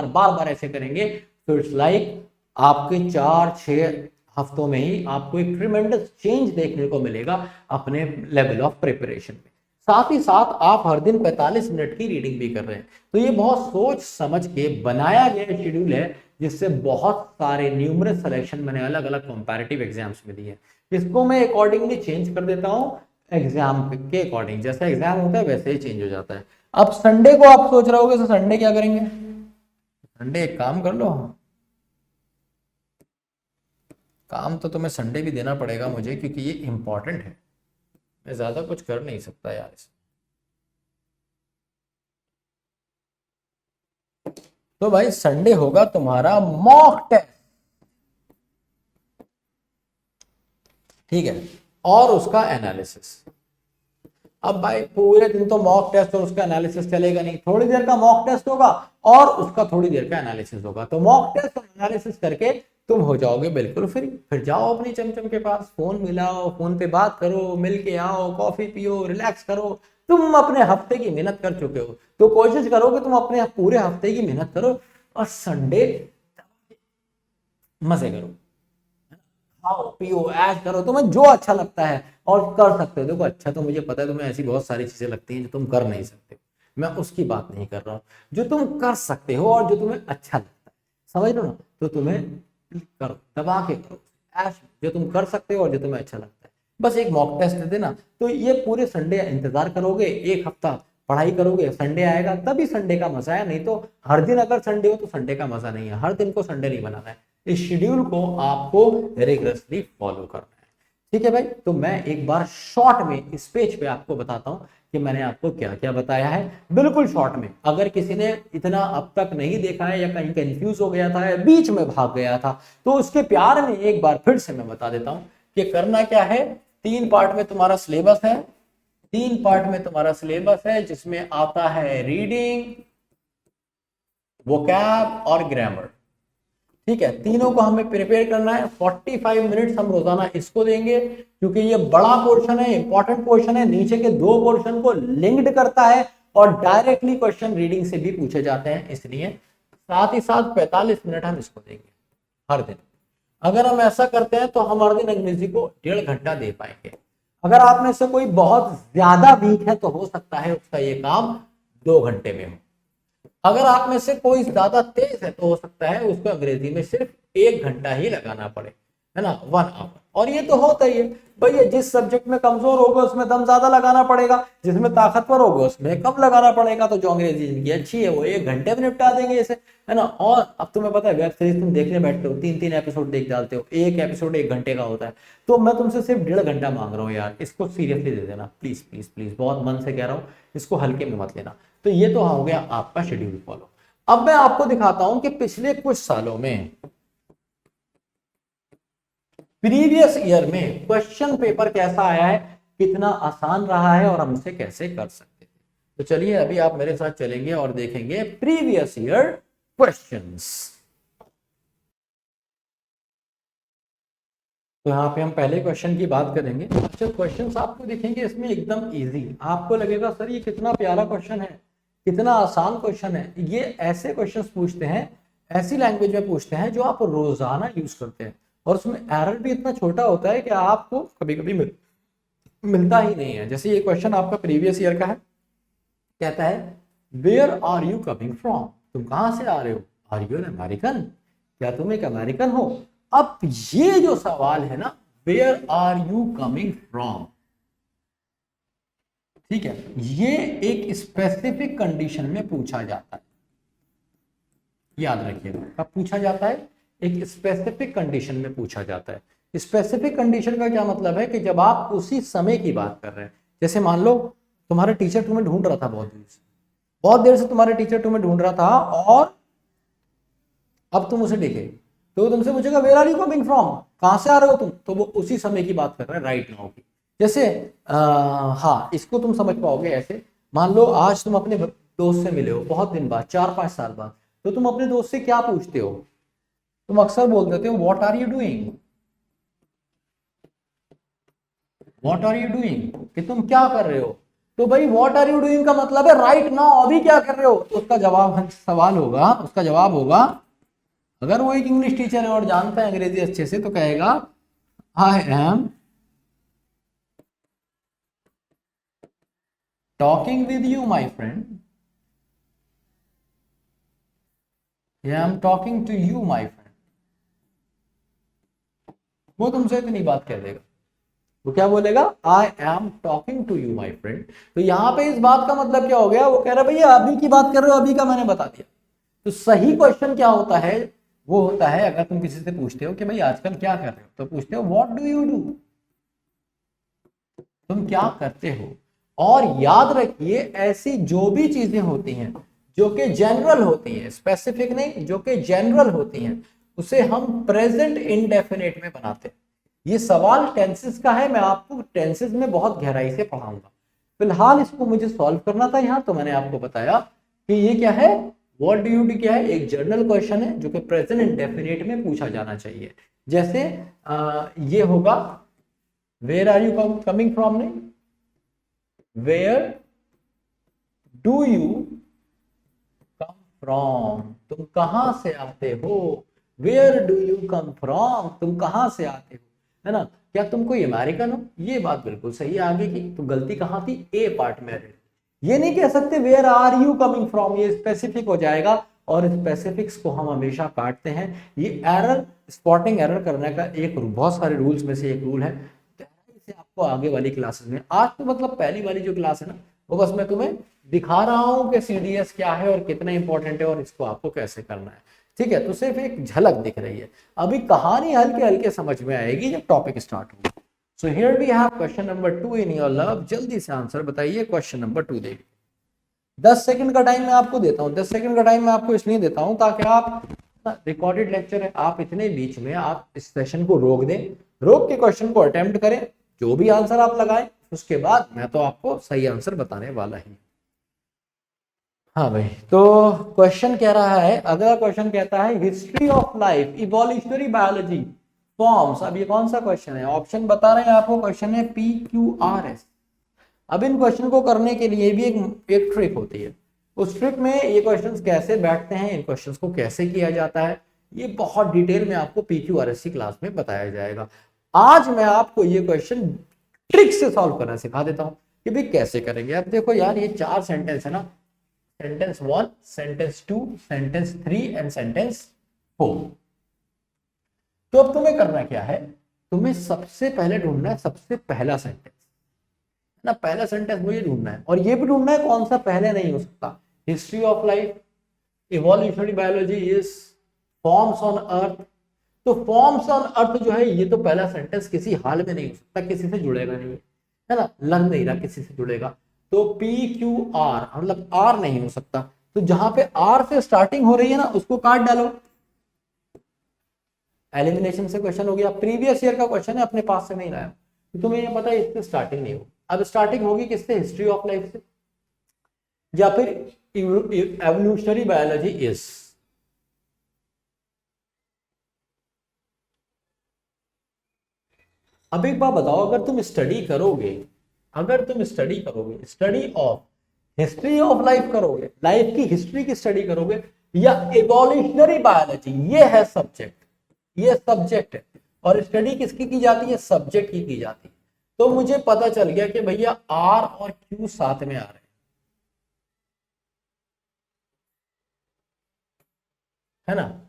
बार ऐसे करेंगे तो इट्स लाइक आपके 4-6 हफ्तों में ही आपको एक ट्रिमेंडस चेंज देखने को मिलेगा अपने लेवल ऑफ प्रिपरेशन में। साथ ही साथ आप हर दिन 45 मिनट की रीडिंग भी कर रहे हैं। तो ये बहुत सोच समझ के बनाया गया शेड्यूल है, जिससे बहुत सारे न्यूमरस सिलेक्शन मैंने अलग अलग कंपैरेटिव एग्जाम्स में दिए। इसको मैं अकॉर्डिंगली चेंज कर देता हूँ, एग्जाम के अकॉर्डिंग, जैसा एग्जाम होता है वैसे ही चेंज हो जाता है। अब संडे को आप सोच रहे होगे तो संडे क्या करेंगे? संडे एक काम कर लो, काम तो तुम्हें संडे भी देना पड़ेगा मुझे, क्योंकि ये इंपॉर्टेंट है, मैं ज्यादा कुछ कर नहीं सकता यार इसमें। तो भाई संडे होगा तुम्हारा मॉक टेस्ट, ठीक है, और उसका एनालिसिस। अब भाई पूरे दिन तो मॉक टेस्ट और उसका एनालिसिस चलेगा नहीं, थोड़ी देर का मॉक टेस्ट होगा और उसका थोड़ी देर का एनालिसिस होगा। तो मॉक टेस्ट और एनालिसिस करके तुम हो जाओगे बिल्कुल फ्री। फिर जाओ अपनी चमचम के पास, फोन मिलाओ, फोन पे बात करो, मिल के आओ, कॉफी पियो, रिलैक्स करो। तुम अपने हफ्ते की मेहनत कर चुके हो, तो कोशिश करो कि तुम अपने पूरे हफ्ते की मेहनत करो और संडे मजे करो, खाओ पियो ऐश करो, तुम्हें जो अच्छा लगता है और कर सकते हो। देखो अच्छा तो मुझे पता है तुम्हें ऐसी बहुत सारी चीजें लगती हैं जो तुम कर नहीं सकते, मैं उसकी बात नहीं कर रहा हूँ। जो तुम कर सकते हो और जो तुम्हें अच्छा लगता है, समझ लो ना, तो तुम्हें करो, दबा के करो ऐश, जो तुम कर सकते हो और जो तुम्हें अच्छा लगता है। बस एक मॉक टेस्ट दे देना, तो ये पूरे संडे इंतजार करोगे, एक हफ्ता पढ़ाई करोगे, संडे आएगा तभी संडे का मजा है। नहीं तो हर दिन अगर संडे हो तो संडे का मजा नहीं है, हर दिन को संडे नहीं बनाना है। इस शेड्यूल को आपको रिग्रेसली फॉलो करना है, ठीक है भाई। तो मैं एक बार शॉर्ट में इस पेज पे आपको बताता हूं कि मैंने आपको क्या क्या बताया है, बिल्कुल शॉर्ट में। अगर किसी ने इतना अब तक नहीं देखा है या कहीं कंफ्यूज हो गया था या बीच में भाग गया था, तो उसके प्यार में एक बार फिर से मैं बता देता हूं कि करना क्या है। 3 पार्ट में तुम्हारा सिलेबस है, 3 पार्ट में तुम्हारा सिलेबस है, जिसमें आता है रीडिंग, वोकैब और ग्रामर, ठीक है। तीनों को हमें प्रिपेयर करना है। 45 मिनट्स हम रोजाना इसको देंगे, क्योंकि ये बड़ा पोर्शन है, इंपॉर्टेंट पोर्शन है, नीचे के 2 पोर्शन को लिंक्ड करता है और डायरेक्टली क्वेश्चन रीडिंग से भी पूछे जाते हैं, इसलिए साथ ही साथ 45 मिनट हम इसको देंगे हर दिन। अगर हम ऐसा करते हैं तो हम हर दिन अंग्रेजी को 1.5 घंटा दे पाएंगे। अगर आप में से कोई बहुत ज्यादा वीक है तो हो सकता है उसका ये काम 2 घंटे में हो। अगर आप में से कोई ज्यादा तेज है तो हो सकता है उसको अंग्रेजी में सिर्फ 1 घंटा ही लगाना पड़े, है ना, 1 आवर। और ये तो होता ही है भैया, जिस सब्जेक्ट में कमजोर होगा उसमें दम ज्यादा लगाना पड़ेगा, जिसमें ताकतवर होगा उसमें कम लगाना पड़ेगा। तो जो अंग्रेजी जिनकी अच्छी है वो 1 घंटे में निपटा देंगे इसे, है ना। और अब तुम्हें पता है वेब सीरीज तुम देखने बैठते हो, 3-3 एपिसोड देख डालते हो, एक एपिसोड 1 घंटे का होता है। तो मैं तुमसे सिर्फ 1.5 घंटा मांग रहा हूँ यार, इसको सीरियसली दे देना प्लीज प्लीज प्लीज, बहुत मन से कह रहा हूँ, इसको हल्के में मत लेना। तो ये तो हो गया आपका शेड्यूल फॉलो। अब मैं आपको दिखाता हूं कि पिछले कुछ सालों में प्रीवियस ईयर में क्वेश्चन पेपर कैसा आया है, कितना आसान रहा है और हम इसे कैसे कर सकते हैं। तो चलिए अभी आप मेरे साथ चलेंगे और देखेंगे प्रीवियस ईयर क्वेश्चंस। तो यहाँ पे हम पहले क्वेश्चन की बात करेंगे। अच्छा क्वेश्चंस आपको दिखेंगे इसमें एकदम इजी, आपको लगेगा सर ये कितना प्यारा क्वेश्चन है, कितना आसान क्वेश्चन है। ये ऐसे क्वेश्चंस पूछते हैं, ऐसी लैंग्वेज में पूछते हैं जो आप रोजाना यूज करते हैं, और उसमें एरर भी इतना छोटा होता है कि आपको कभी कभी मिलता ही नहीं है। जैसे ये क्वेश्चन आपका प्रीवियस ईयर का है, कहता है where are you coming from, तुम कहां से आ रहे हो, आर यू एन अमेरिकन, क्या तुम एक अमेरिकन हो। अब ये जो सवाल है ना, where are you coming from, ठीक है, ये एक स्पेसिफिक कंडीशन में पूछा जाता है, याद रखिएगा कब पूछा जाता है, एक स्पेसिफिक कंडीशन में पूछा जाता है। स्पेसिफिक कंडीशन का क्या मतलब है कि जब आप उसी समय की बात कर रहे हैं, जैसे मान लो तुम्हारा टीचर तुम्हें ढूंढ रहा था बहुत देर से तुम्हारे टीचर तुम्हें ढूंढ रहा था, और अब तुम उसे देखे तो तुमसे पूछेगा where are you coming from, कहां से आ रहे हो तुम, तो वो उसी समय की बात कर रहे हैं, राइट नाउ की। जैसे हाँ इसको तुम समझ पाओगे ऐसे, मान लो आज तुम अपने दोस्त से मिले हो बहुत दिन बाद, 4-5 साल बाद, तो तुम अपने दोस्त से क्या पूछते हो, तुम अक्सर बोल देते हो what are you doing, what are you doing, कि तुम क्या कर रहे हो। तो भाई व्हाट आर यू डूइंग का मतलब है राइट नाउ, अभी क्या कर रहे हो। तो उसका जवाब सवाल होगा, उसका जवाब होगा, अगर वो एक इंग्लिश टीचर है और जानता है अंग्रेजी अच्छे से, तो कहेगा I am talking with you my friend, या I am talking to you my friend, वो तुमसे इतनी बात कह देगा। वो क्या बोलेगा? I am talking to you my friend. तो यहां पे इस बात का मतलब क्या हो गया? वो कह रहा है भैया अभी की बात कर रहे हो, अभी का मैंने बता दिया। तो सही क्वेश्चन क्या होता है? वो होता है, अगर तुम किसी से पूछते हो कि भाई आजकल क्या कर रहे हो, तो पूछते हो व्हाट डू यू डू, तुम क्या करते हो। और याद रखिए ऐसी जो भी चीजें होती हैं जो कि जनरल होती हैं, स्पेसिफिक नहीं, जो कि जनरल होती हैं, उसे हम प्रेजेंट इंडेफिनिट में बनाते हैं। ये सवाल टेंसेस का है, मैं आपको टेंसेस में बहुत गहराई से पढ़ाऊंगा। फिलहाल इसको मुझे सॉल्व करना था यहाँ, तो मैंने आपको बताया कि ये क्या है, व्हाट डू यू डू क्या है, एक जनरल क्वेश्चन है जो कि प्रेजेंट इंडेफिनिट में पूछा जाना चाहिए। जैसे ये होगा where are you coming from, नहीं, where do you come from, तुम कहां से आते हो। Where do you come from, तुम कहां से आते हो, है ना। क्या तुम कोई अमेरिकन हो? ये बात बिल्कुल सही है आगे की। तो गलती कहां थी? ए पार्ट में। ये नहीं कह सकते where are you coming from, ये स्पेसिफिक हो जाएगा और स्पेसिफिक्स को हम हमेशा काटते हैं। ये एरर, स्पॉटिंग एरर करने का एक बहुत सारे रूल्स में से एक रूल है। इसे आपको आगे वाली क्लासेस में, आज तो मतलब पहली वाली जो क्लास है ना, वो बस मैं तुम्हें दिखा रहा हूं कि सीडीएस क्या है और कितना इंपॉर्टेंट है और इसको आपको कैसे करना है। ठीक है, तो सिर्फ एक झलक दिख रही है, अभी कहानी हल्के हल्के समझ में आएगी जब टॉपिक स्टार्ट होगा। So here we have question number 2 in your love. जल्दी से आंसर बताइए क्वेश्चन नंबर 2 देखिए। 10 सेकंड का टाइम मैं आपको देता हूं। 10 सेकंड का टाइम मैं आपको इसलिए देता हूं ताकि आप, रिकॉर्डेड लेक्चर है, आप इतने बीच में आप इस सेशन को रोक दें, रोक के क्वेश्चन को अटेम्प्ट करें, जो भी आंसर आप लगाएं उसके बाद मैं तो आपको सही आंसर बताने वाला ही। हाँ भाई, तो क्वेश्चन कह रहा है, अगला क्वेश्चन कहता है history of life, evolutionary biology, forms. अब ये कौन सा क्वेश्चन है? ऑप्शन बता रहे हैं आपको, क्वेश्चन है PQRS। अब इन क्वेश्चन को करने के लिए भी एक ट्रिक होती है। उस ट्रिक में ये क्वेश्चंस कैसे बैठते हैं, इन क्वेश्चंस को कैसे किया जाता है, ये बहुत डिटेल में आपको PQRS की क्लास में बताया जाएगा। आज मैं आपको ये क्वेश्चन ट्रिक से सॉल्व करना सिखा देता हूं कि भाई कैसे करेंगे। अब देखो यार, ये 4 सेंटेंस है ना, sentence 1, sentence 2, sentence 3 and sentence 4। तो अब तुम्हें करना क्या है, तुम्हें सबसे पहले ढूंढना है सबसे पहला सेंटेंस ना, पहला सेंटेंस मुझे ढूंढना है, और ये भी ढूंढना है कौन सा पहले नहीं हो सकता। History of life, evolutionary biology is, forms on earth. तो फॉर्म्स ऑन अर्थ जो है, ये तो पहला सेंटेंस किसी हाल में नहीं हो सकता, किसी से जुड़ेगा नहीं, है ना, लग नहीं रहा किसी से जुड़ेगा। तो PQR मतलब R नहीं हो सकता। तो जहां पे R से स्टार्टिंग हो रही है ना, उसको काट डालो। एलिमिनेशन से क्वेश्चन हो गया, प्रीवियस ईयर का क्वेश्चन है, अपने पास से नहीं लाया, तो तुम्हें ये पता है इससे स्टार्टिंग नहीं हो। अब स्टार्टिंग होगी किससे? हिस्ट्री ऑफ लाइफ से, या फिर एवोल्यूशनरी बायोलॉजी इज। अब एक बात बताओ, अगर तुम स्टडी करोगे, अगर तुम स्टडी करोगे, study of history of life करोगे, लाइफ की हिस्ट्री की स्टडी करोगे, या इवोल्यूशनरी बायोलॉजी, ये है सब्जेक्ट, ये सब्जेक्ट है, और स्टडी किसकी की जाती है? सब्जेक्ट की जाती है। तो मुझे पता चल गया कि भैया R और Q साथ में आ रहे हैं, है ना,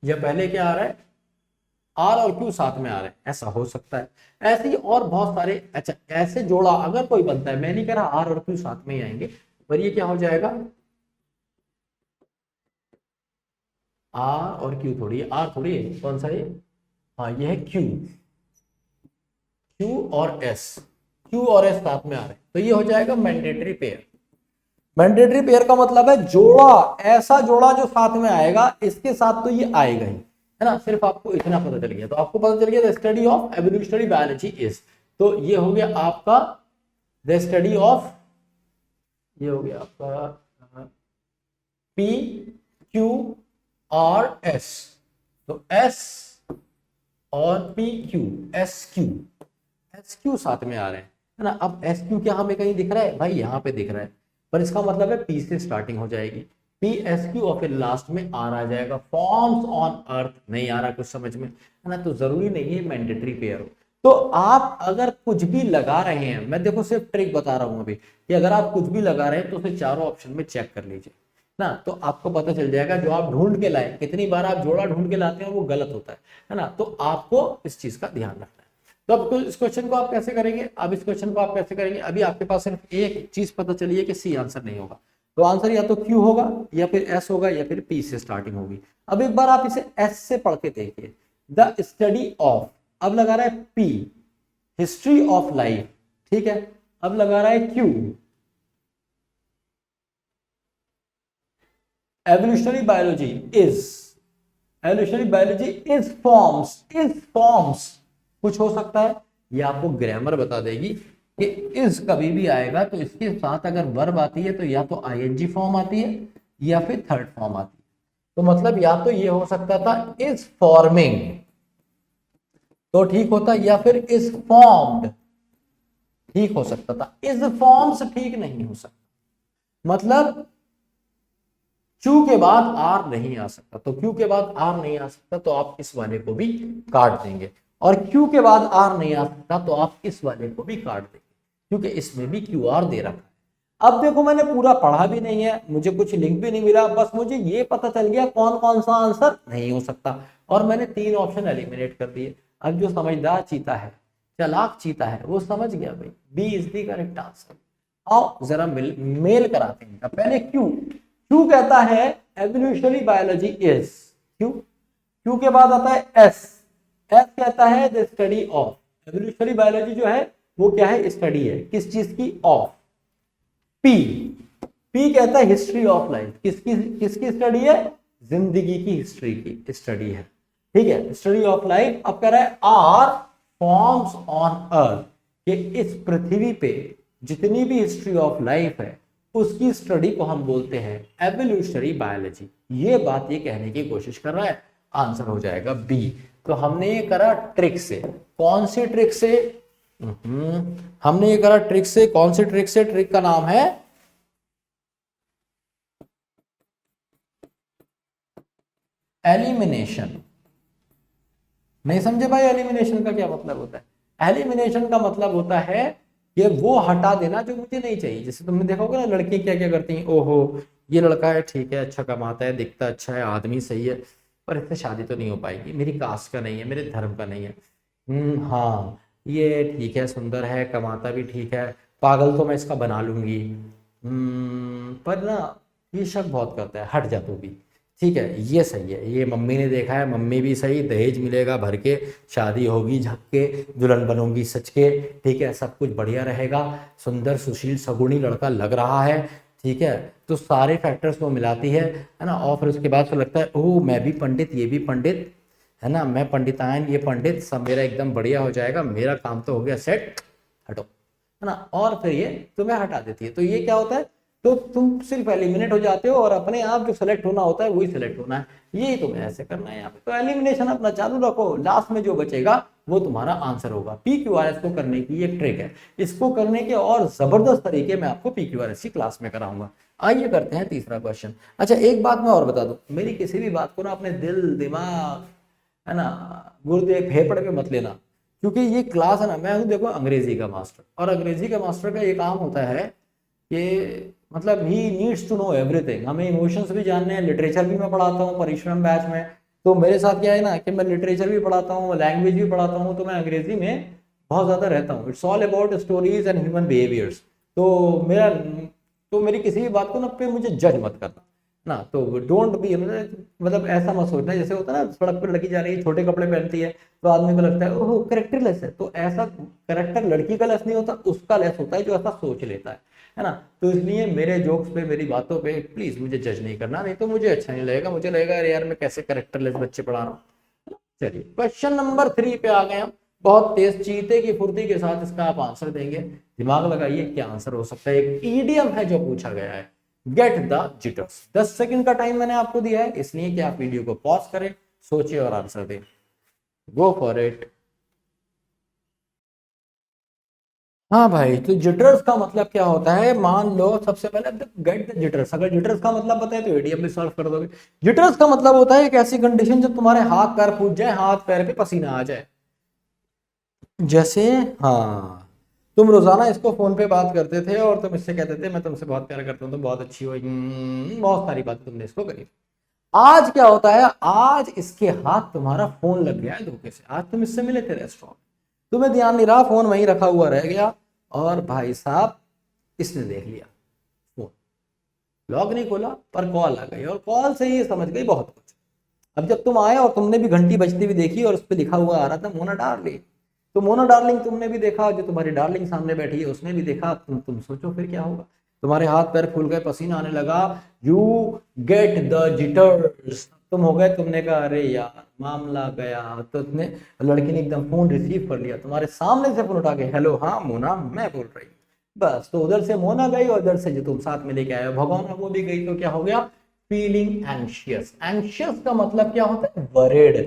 या पहले क्या आ रहा है? R और Q साथ में आ रहे हैं, ऐसा हो सकता है। ऐसे ही और बहुत सारे, अच्छा ऐसे जोड़ा अगर कोई बनता है, मैं नहीं कह रहा R और Q साथ में ही आएंगे, पर ये क्या हो जाएगा? R और Q थोड़ी है, R थोड़ी है, कौन सा है? हाँ ये है Q, Q और S, Q और S साथ में आ रहे हैं, तो ये हो जाएगा मैंडेटरी पेयर। मैंडेटरी पेयर का मतलब है जोड़ा, ऐसा जोड़ा जो साथ में आएगा, इसके साथ तो ये आएगा ही, है ना। सिर्फ आपको इतना पता चल गया, तो आपको पता चल गया the study of evolutionary biology is. तो ये हो गया आपका द स्टडी ऑफ, ये हो गया आपका PQRS। तो S और SQ साथ में आ रहे हैं, है ना। अब SQ क्या हमें कहीं दिख रहा है? भाई यहाँ पे दिख रहा है, पर इसका मतलब है P से स्टार्टिंग हो जाएगी, PSQ और फिर लास्ट में R आ जाएगा। फॉर्म्स ऑन अर्थ नहीं आ रहा कुछ समझ में, है ना, तो जरूरी नहीं है मैंडेटरी पेयर हो। तो आप अगर कुछ भी लगा रहे हैं, मैं देखो सिर्फ ट्रिक बता रहा हूं अभी, कि अगर आप कुछ भी लगा रहे हैं तो उसे चारों ऑप्शन में चेक कर लीजिए ना, तो आपको पता चल जाएगा जो आप ढूंढ के लाए, कितनी बार आप जोड़ा ढूंढ के लाते हैं वो गलत होता है ना, तो आपको इस चीज का ध्यान रखना है। तो अब इस क्वेश्चन को आप कैसे करेंगे, अब इस क्वेश्चन को आप कैसे करेंगे, अभी आपके पास सिर्फ एक चीज पता चली है कि सी आंसर नहीं होगा, तो आंसर या तो क्यू होगा या फिर एस होगा या फिर पी से स्टार्टिंग होगी। अब एक बार आप इसे एस से पढ़ के देखिए, द स्टडी ऑफ, अब लगा रहा है पी, हिस्ट्री ऑफ लाइफ, ठीक है, अब लगा रहा है Q, evolutionary biology is, evolutionary biology is forms, कुछ हो सकता है, ये आपको ग्रामर बता देगी कि इज कभी भी आएगा तो इसके साथ अगर वर्ब आती है तो या तो आईएनजी फॉर्म आती है या फिर थर्ड फॉर्म आती है, तो मतलब या तो ये हो सकता था इज फॉर्मिंग तो ठीक होता, या फिर इज फॉर्म्ड ठीक हो सकता था, इज फॉर्म्स ठीक नहीं हो सकता, मतलब क्यू के बाद आर नहीं आ सकता, तो क्यू के बाद आर नहीं आ सकता तो आप इस वाले को भी काट देंगे, और क्यू के बाद आर नहीं आ सकता तो आप इस वाले को भी काट देंगे, क्योंकि इसमें भी क्यू आर दे रखा है। अब देखो मैंने पूरा पढ़ा भी नहीं है, मुझे कुछ लिंक भी नहीं मिला, बस मुझे ये पता चल गया कौन कौन सा आंसर नहीं हो सकता, और मैंने 3 ऑप्शन एलिमिनेट कर दिए। अब जो समझदार चीता है, चालाक चीता है, वो समझ गया भाई B is the correct answer. आओ जरा मेल कराते हैं, पहले क्यू, क्यू कहता है एवोल्यूशनरी बायोलॉजी इज, क्यू के बाद आता है एस, एस कहता है the study of, evolutionary biology जो है वो क्या है, स्टडी है किस चीज की, ऑफ। पी, पी कहता है हिस्ट्री ऑफ लाइफ, किसकी स्टडी है, जिंदगी की हिस्ट्री की स्टडी है, ठीक है, स्टडी ऑफ लाइफ। अब कह रहा है आर फॉर्म्स ऑन अर्थ, कि इस पृथ्वी पे जितनी भी हिस्ट्री ऑफ लाइफ है उसकी स्टडी को हम बोलते हैं एवोल्यूशनरी बायोलॉजी, ये बात ये कहने की कोशिश कर रहा है, आंसर हो जाएगा बी। तो हमने ये करा ट्रिक से, कौन सी ट्रिक से, हमने ये करा ट्रिक से, कौन सी ट्रिक से, ट्रिक का नाम है एलिमिनेशन। नहीं समझे भाई एलिमिनेशन का क्या मतलब होता है, एलिमिनेशन का मतलब होता है कि वो हटा देना जो मुझे नहीं चाहिए। जैसे तुमने देखोगे ना लड़की क्या क्या करती हैं, ओहो ये लड़का है ठीक है, अच्छा कमाता है, दिखता अच्छा है, आदमी सही है, पर इससे शादी तो नहीं हो पाएगी, मेरी कास्ट का नहीं है, मेरे धर्म का नहीं है, हाँ ये ठीक है, सुंदर है, कमाता भी ठीक है, पागल तो मैं इसका बना लूंगी, पर ना ये शक बहुत करता है, हट जा तू भी, ठीक है ये सही है, ये मम्मी ने देखा है, मम्मी भी सही, दहेज मिलेगा भर के, शादी होगी झक के, दुल्हन बनूंगी सच के, ठीक है सब कुछ बढ़िया रहेगा, सुंदर सुशील सगुनी लड़का लग रहा है, ठीक है, तो सारे फैक्टर्स को मिलाती है ना, और फिर उसके बाद फिर लगता है ओह मैं भी पंडित, ये भी पंडित है ना, मैं पंडितायन ये पंडित, सब मेरा एकदम बढ़िया हो जाएगा, मेरा काम तो हो गया सेट, हटो, है ना, और फिर ये तुम्हें हटा देती है। तो ये क्या होता है, तो तुम सिर्फ एलिमिनेट हो जाते हो और अपने आप जो सेलेक्ट होना होता है वही सेलेक्ट होना है, यही तुम्हें ऐसे करना है यहाँ पे। तो एलिमिनेशन अपना चालू रखो, लास्ट में जो बचेगा वो तुम्हारा आंसर होगा। PQRS को करने की एक ट्रिक है, इसको करने के और जबरदस्त तरीके मैं आपको PQRS की क्लास में कराऊंगा। आइए करते हैं तीसरा क्वेश्चन। अच्छा एक बात मैं और बता दूं, मेरी किसी भी बात को ना अपने दिल दिमाग है ना गुर्दे फेफड़े पे मत लेना, क्योंकि ये क्लास है ना, मैं हूँ देखो अंग्रेजी का मास्टर, और अंग्रेजी का मास्टर का ये काम होता है कि मतलब he needs to know everything, हमें इमोशंस भी जानने हैं, लिटरेचर भी मैं पढ़ाता हूँ परिश्रम बैच में, तो मेरे साथ क्या है ना कि मैं लिटरेचर भी पढ़ाता हूँ, लैंग्वेज भी पढ़ाता हूँ, तो मैं अंग्रेजी में बहुत ज़्यादा रहता हूँ। It's all about stories and human behaviours. तो मेरी किसी भी बात को ना पे मुझे जज मत करना ना, तो डोंट बी, मतलब ऐसा मत सोचना जैसे होता है ना सड़क पर लड़की जा रही है छोटे कपड़े पहनती है तो आदमी को लगता है ओह करेक्टरलेस है, तो ऐसा करेक्टर लड़की का लेस नहीं होता, उसका लेस होता है जो ऐसा सोच लेता है ना। तो इसलिए मेरे जोक्स पे मेरी बातों पे प्लीज मुझे जज नहीं करना, नहीं तो मुझे अच्छा नहीं लगेगा, मुझे लगेगा अरे यार मैं कैसे करेक्टरलेस बच्चे पढ़ा रहा हूँ। चलिए क्वेश्चन नंबर 3 पे आ गए हम, बहुत तेज चीते की फुर्ती के साथ इसका आप आंसर देंगे, दिमाग लगाइए क्या आंसर हो सकता है। एक ईडियम है जो पूछा गया है, गेट द जिटर्स। 10 सेकंड का टाइम मैंने आपको दिया है, इसलिए कि आप वीडियो को पॉज करें, सोचिए और आंसर दें। गो फॉर इट। हाँ भाई, तो जिटर्स का मतलब क्या होता है, मान लो सबसे पहले गेट द जिटर्स, अगर जिटर्स का मतलब पता है तो ईडीएम भी सॉल्व कर दोगे। जिटर्स का मतलब होता है एक ऐसी कंडीशन जब तुम्हारे हाथ पैर फूट जाए, हाथ पैर पे पसीना आ जाए, जैसे, हाँ, तुम रोजाना इसको फोन पे बात करते थे और तुम इससे कहते थे मैं तुमसे बहुत प्यार करता हूँ, तुम बहुत अच्छी हो, बहुत सारी बातें तुमने इसको करी। आज क्या होता है, आज इसके हाथ तुम्हारा फोन लग गया है धोखे से। आज तुम इससे मिले थे रेस्टोरेंट, तुम्हें ध्यान नहीं रहा, फोन वहीं रखा हुआ रह गया, और भाई साहब इसने देख लिया फोन, लॉक नहीं खोला पर कॉल आ गई, और कॉल से ही समझ गई बहुत कुछ। अब जब तुम आए और तुमने भी घंटी बजती हुई देखी और उस पर लिखा हुआ आ रहा था मोना डार्लिंग, तो मोना डार्लिंग तुमने भी देखा, जो तुम्हारी डार्लिंग सामने बैठी है उसने भी देखा, तुम सोचो फिर क्या होगा। तुम्हारे हाथ पैर फूल गए, पसीना आने लगा, यू गेट द जिटर्स, तुम हो गए, तुमने कहा अरे यार मामला गया। तो तुमने, लड़की ने एकदम फोन रिसीव कर लिया, तुम्हारे सामने से फोन उठा के, हेलो हाँ मोना मैं बोल रही हूँ। बस, तो उधर से मोना गई और इधर से जो तुम साथ में लेके आए हो भगवान वो भी गई, तो क्या हो गया, फीलिंग एंशियस। एंशियस का मतलब क्या होता है, वरीड,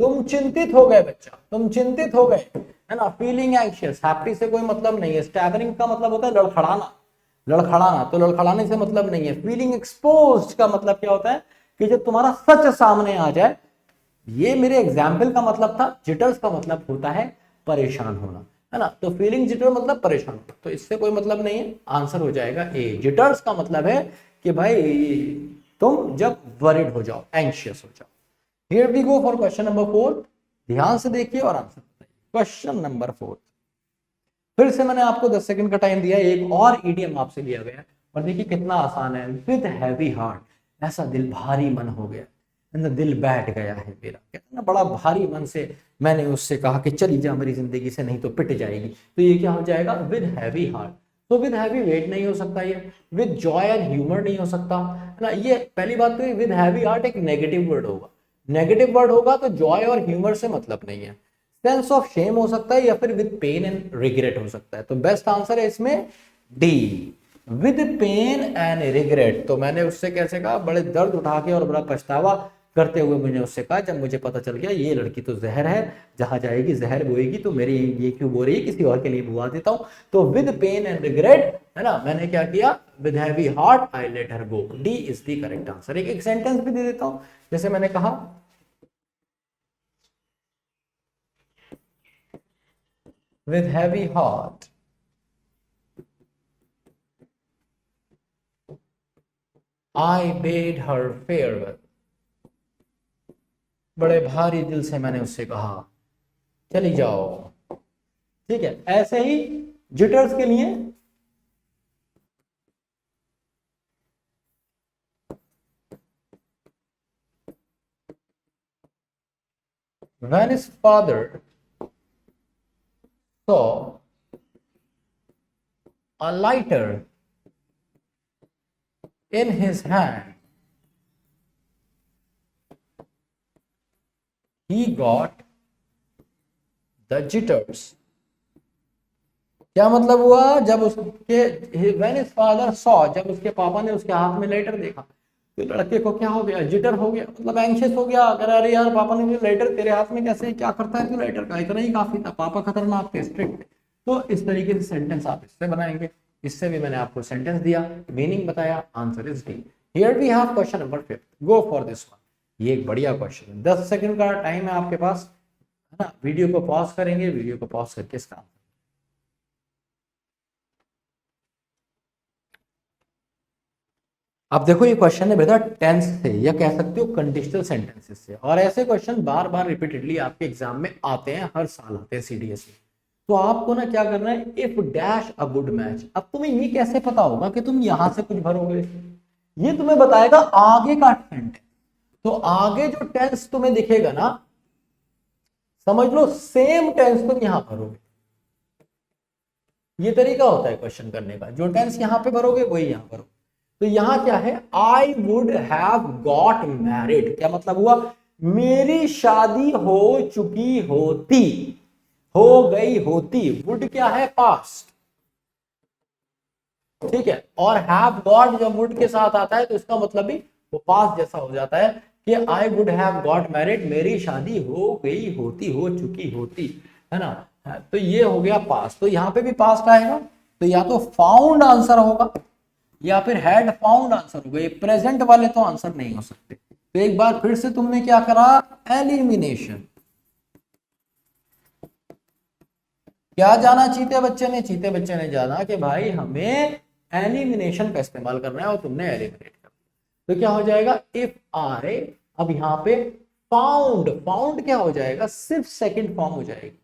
तुम चिंतित हो गए बच्चा, तुम चिंतित हो गए, है ना। फीलिंग एंशियस, हैप्पी से कोई मतलब नहीं है। स्टैगरिंग का मतलब होता है लड़खड़ाना, लड़खड़ाना, तो लड़खड़ाने से मतलब नहीं है। फीलिंग एक्सपोज्ड का मतलब क्या होता है कि जब तुम्हारा सच सामने आ जाए। ये मेरे एग्जाम्पल का मतलब था। जिटर्स का मतलब होता है परेशान होना, है ना। तो फीलिंग जिटर मतलब परेशान होना, तो इससे कोई मतलब नहीं है, आंसर हो जाएगा ए। जिटर्स का मतलब है कि भाई तुम जब वरिड हो जाओ, एंशियस हो जाओ। Here we go for question number 4। ध्यान से देखिए और आंसर बताइए। क्वेश्चन नंबर 4, फिर से मैंने आपको 10 सेकंड का टाइम दिया, एक और ईडीएम आपसे लिया गया, और देखिए कितना आसान है। विद हैवी हार्ट, ऐसा दिल भारी मन हो गया, दिल बैठ गया है मेरा, कहते ना बड़ा भारी मन से मैंने उससे कहा कि चली जा मेरी जिंदगी से, नहीं तो पिट जाएगी। तो ये क्या हो जाएगा, विद हैवी हार्ट। तो विद हैवी वेट नहीं हो सकता, ये विद जॉय एंड ह्यूमर नहीं हो सकता, है ना। ये पहली बात तो विद हैवी हार्ट एक नेगेटिव वर्ड होगा, नेगेटिव वर्ड होगा तो जॉय और ह्यूमर से मतलब नहीं है। सेंस ऑफ शेम हो सकता है, या फिर विद पेन एंड रिग्रेट हो सकता है। तो बेस्ट आंसर है इसमें D, with pain and regret. तो मैंने उससे कैसे कहा, बड़े दर्द उठा के और बड़ा पछतावा करते हुए मैंने उससे कहा, जब मुझे पता चल गया ये लड़की तो जहर है, जहां जाएगी जहर बोएगी, तो मेरी ये क्यों बो रही है, किसी और के लिए बुआ देता हूं। तो विद पेन एंड रिग्रेट, है ना, मैंने क्या किया, with heavy heart I let her go. D is the correct answer. एक सेंटेंस भी दे देता हूं, जैसे मैंने कहा, with heavy heart I bade her farewell। बड़े भारी दिल से मैंने उससे कहा चली जाओ। ठीक है, ऐसे ही जिटर्स के लिए, when his father saw a lighter in his hand, he got the jitters। क्या मतलब हुआ, जब उसके when his father saw, जब उसके पापा ने उसके हाथ में लाइटर देखा, तो लड़के को क्या हो गया, जिटर हो गया, मतलब एंशियस हो गया। अगर अरे यार पापा ने मुझे लाइटर तेरे हाथ में कैसे, क्या करता है तू लाइटर का, इतना ही काफी था, पापा खतरनाक थे, स्ट्रिक्ट। तो इस तरीके से सेंटेंस आप इससे बनाएंगे। इससे भी मैंने आपको सेंटेंस दिया, मीनिंग बताया, answer is D. Here we have question number 5, go for this one. ये एक बढ़िया क्वेश्चन है, 10 सेकंड का टाइम है आपके पास, है ना। वीडियो को पॉज करेंगे, वीडियो को पॉज करके इसका, अब देखो ये क्वेश्चन है बेटा टेंस से, या कह सकते हो कंडीशनल सेंटेंसेस से, और ऐसे क्वेश्चन बार बार रिपीटेडली आपके एग्जाम में आते हैं, हर साल आते हैं सीडीएस में। तो आपको ना क्या करना है, if dash a good match. अब तुम्हें ये कैसे पता होगा कि तुम यहां से कुछ भरोगे, ये तुम्हें बताएगा आगे का सेंटेंस। तो आगे जो टेंस तुम्हें दिखेगा ना, समझ लो सेम टेंस तुम यहां भरोगे। ये तरीका होता है क्वेश्चन करने का, जो टेंस यहां पे भरोगे वही यहां भरोगे। तो यहां क्या है, I would have got married, क्या मतलब हुआ, मेरी शादी हो चुकी होती, हो गई होती। वुड क्या है, पास्ट, ठीक है। और हैव गॉट जब वुड के साथ आता है तो इसका मतलब भी वो पास्ट जैसा हो जाता है, कि I would have got married, मेरी शादी हो गई होती, हो चुकी होती, है ना। तो ये हो गया पास्ट, तो यहां पे भी पास्ट आएगा, तो या तो फाउंड आंसर होगा या फिर हैड फाउंड आंसर होगा। ये प्रेजेंट वाले तो आंसर नहीं हो सकते। तो एक बार फिर से तुमने क्या करा, एलिमिनेशन। क्या जाना चीते बच्चे ने? चीते बच्चे ने जाना कि भाई हमें एलिमिनेशन का इस्तेमाल करना है और तुमने एलिमिनेट कर दिया। तो क्या हो जाएगा? इफ आई, अब यहाँ पे फाउंड, फाउंड क्या हो जाएगा? सिर्फ सेकंड फॉर्म हो जाएगी,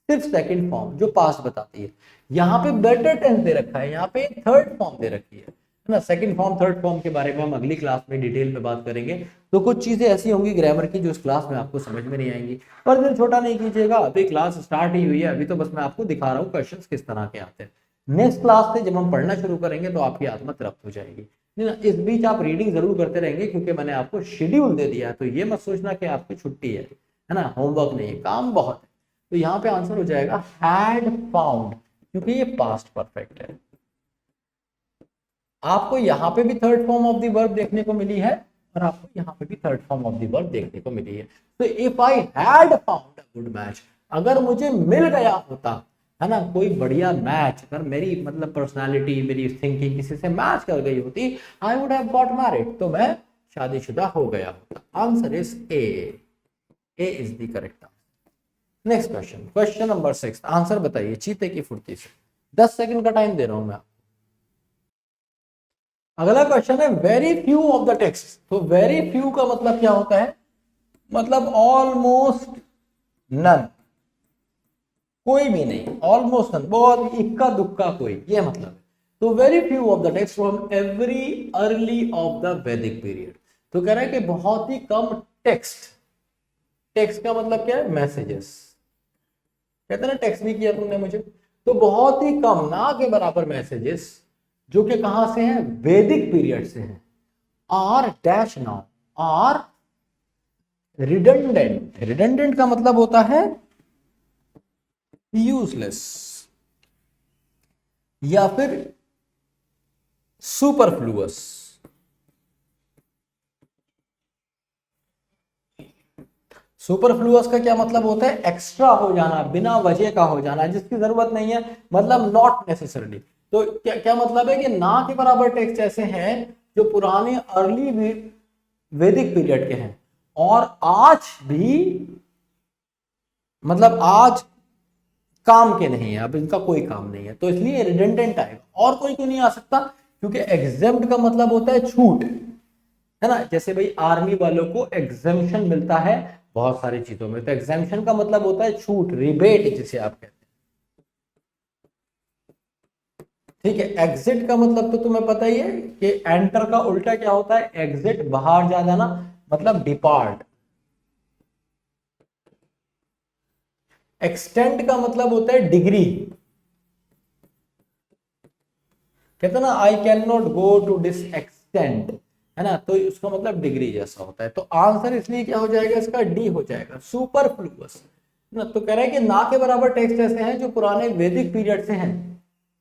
सिर्फ सेकंड फॉर्म जो पास्ट बताती है। यहाँ पे बेटर टेंस दे रखा है, यहाँ पे थर्ड फॉर्म दे रखी है ना। सेकंड फॉर्म थर्ड फॉर्म के बारे में हम अगली क्लास में डिटेल में बात करेंगे। तो कुछ चीजें ऐसी होंगी ग्रामर की जो इस क्लास में आपको समझ में नहीं आएंगी, पर दिल छोटा नहीं कीजिएगा, अभी क्लास स्टार्ट ही हुई है, अभी तो बस मैं आपको दिखा रहा हूँ क्वेश्चंस किस तरह के आते हैं। नेक्स्ट क्लास से जब हम पढ़ना शुरू करेंगे तो आपकी आत्मा तृप्त हो जाएगी ना। इस बीच आप रीडिंग जरूर करते रहेंगे क्योंकि मैंने आपको शेड्यूल दे दिया है, तो ये मत सोचना कि आपकी छुट्टी है ना, होमवर्क नहीं है, काम बहुत है। तो यहाँ पे आंसर हो जाएगा हैड फाउंड, क्योंकि ये पास्ट परफेक्ट है। आपको यहाँ पे भी third form of the verb देखने को मिली है और आपको यहाँ पे भी third form of the verb देखने को मिली है। तो if I had found a good match, अगर मुझे मिल गया होता है ना कोई बढ़िया मैच, अगर मेरी मतलब पर्सनालिटी, मेरी थिंकिंग किसी से मैच कर गई होती, I would have got married, तो मैं शादीशुदा हो गया होता। Answer is A is the correct answer. Next question, question number 6, answer बताइए चीते की फुर्ती से। 10 सेकंड का टाइम दे रहा हूं मैं। अगला क्वेश्चन है very few of the text. तो वेरी फ्यू का मतलब क्या होता है? मतलब ऑलमोस्ट नन, कोई भी नहीं, ऑलमोस्ट नन, बहुत इक्का दुक्का कोई, ये मतलब है। तो very few of the text from every early of the वैदिक पीरियड। तो कह रहा है कि बहुत ही कम टेक्स्ट, टेक्स्ट का मतलब क्या है? मैसेजेस। कहते हैं ना टेक्स्ट भी किया तुमने मुझे, तो बहुत ही कम, ना के बराबर मैसेजेस जो कि कहां से हैं? वैदिक पीरियड से हैं। Are dash now, are redundant, redundant का मतलब होता है यूजलेस या फिर सुपरफ्लुअस। सुपरफ्लुअस का क्या मतलब होता है? एक्स्ट्रा हो जाना, बिना वजह का हो जाना, जिसकी जरूरत नहीं है, मतलब नॉट नेसेसरली। तो क्या क्या मतलब है कि ना के बराबर टेक्स्ट ऐसे हैं जो पुराने अर्ली वैदिक पीरियड के हैं और आज भी मतलब आज काम के नहीं है, अब इनका कोई काम नहीं है, तो इसलिए रिडंडेंट आएगा। और कोई क्यों नहीं आ सकता? क्योंकि एग्जेम्प्ट का मतलब होता है छूट, है ना। जैसे भाई आर्मी वालों को एग्जेम्पशन मिलता है बहुत सारी चीजों में, तो एग्जेम्पशन का मतलब होता है छूट, रिबेट जिसे आप कहते हैं, ठीक है। एग्जिट का मतलब तो तुम्हें पता ही है कि एंटर का उल्टा क्या होता है? एग्जिट, बाहर जा जाना, मतलब डिपार्ट। एक्सटेंड का मतलब होता है डिग्री, कहते ना I can not go to this extent, है ना, तो उसका मतलब डिग्री जैसा होता है। तो आंसर इसलिए क्या हो जाएगा इसका? डी हो जाएगा, सुपरफ्लुअस ना। तो कह रहे हैं कि ना के बराबर टेक्स्ट ऐसे हैं जो पुराने वैदिक पीरियड से हैं।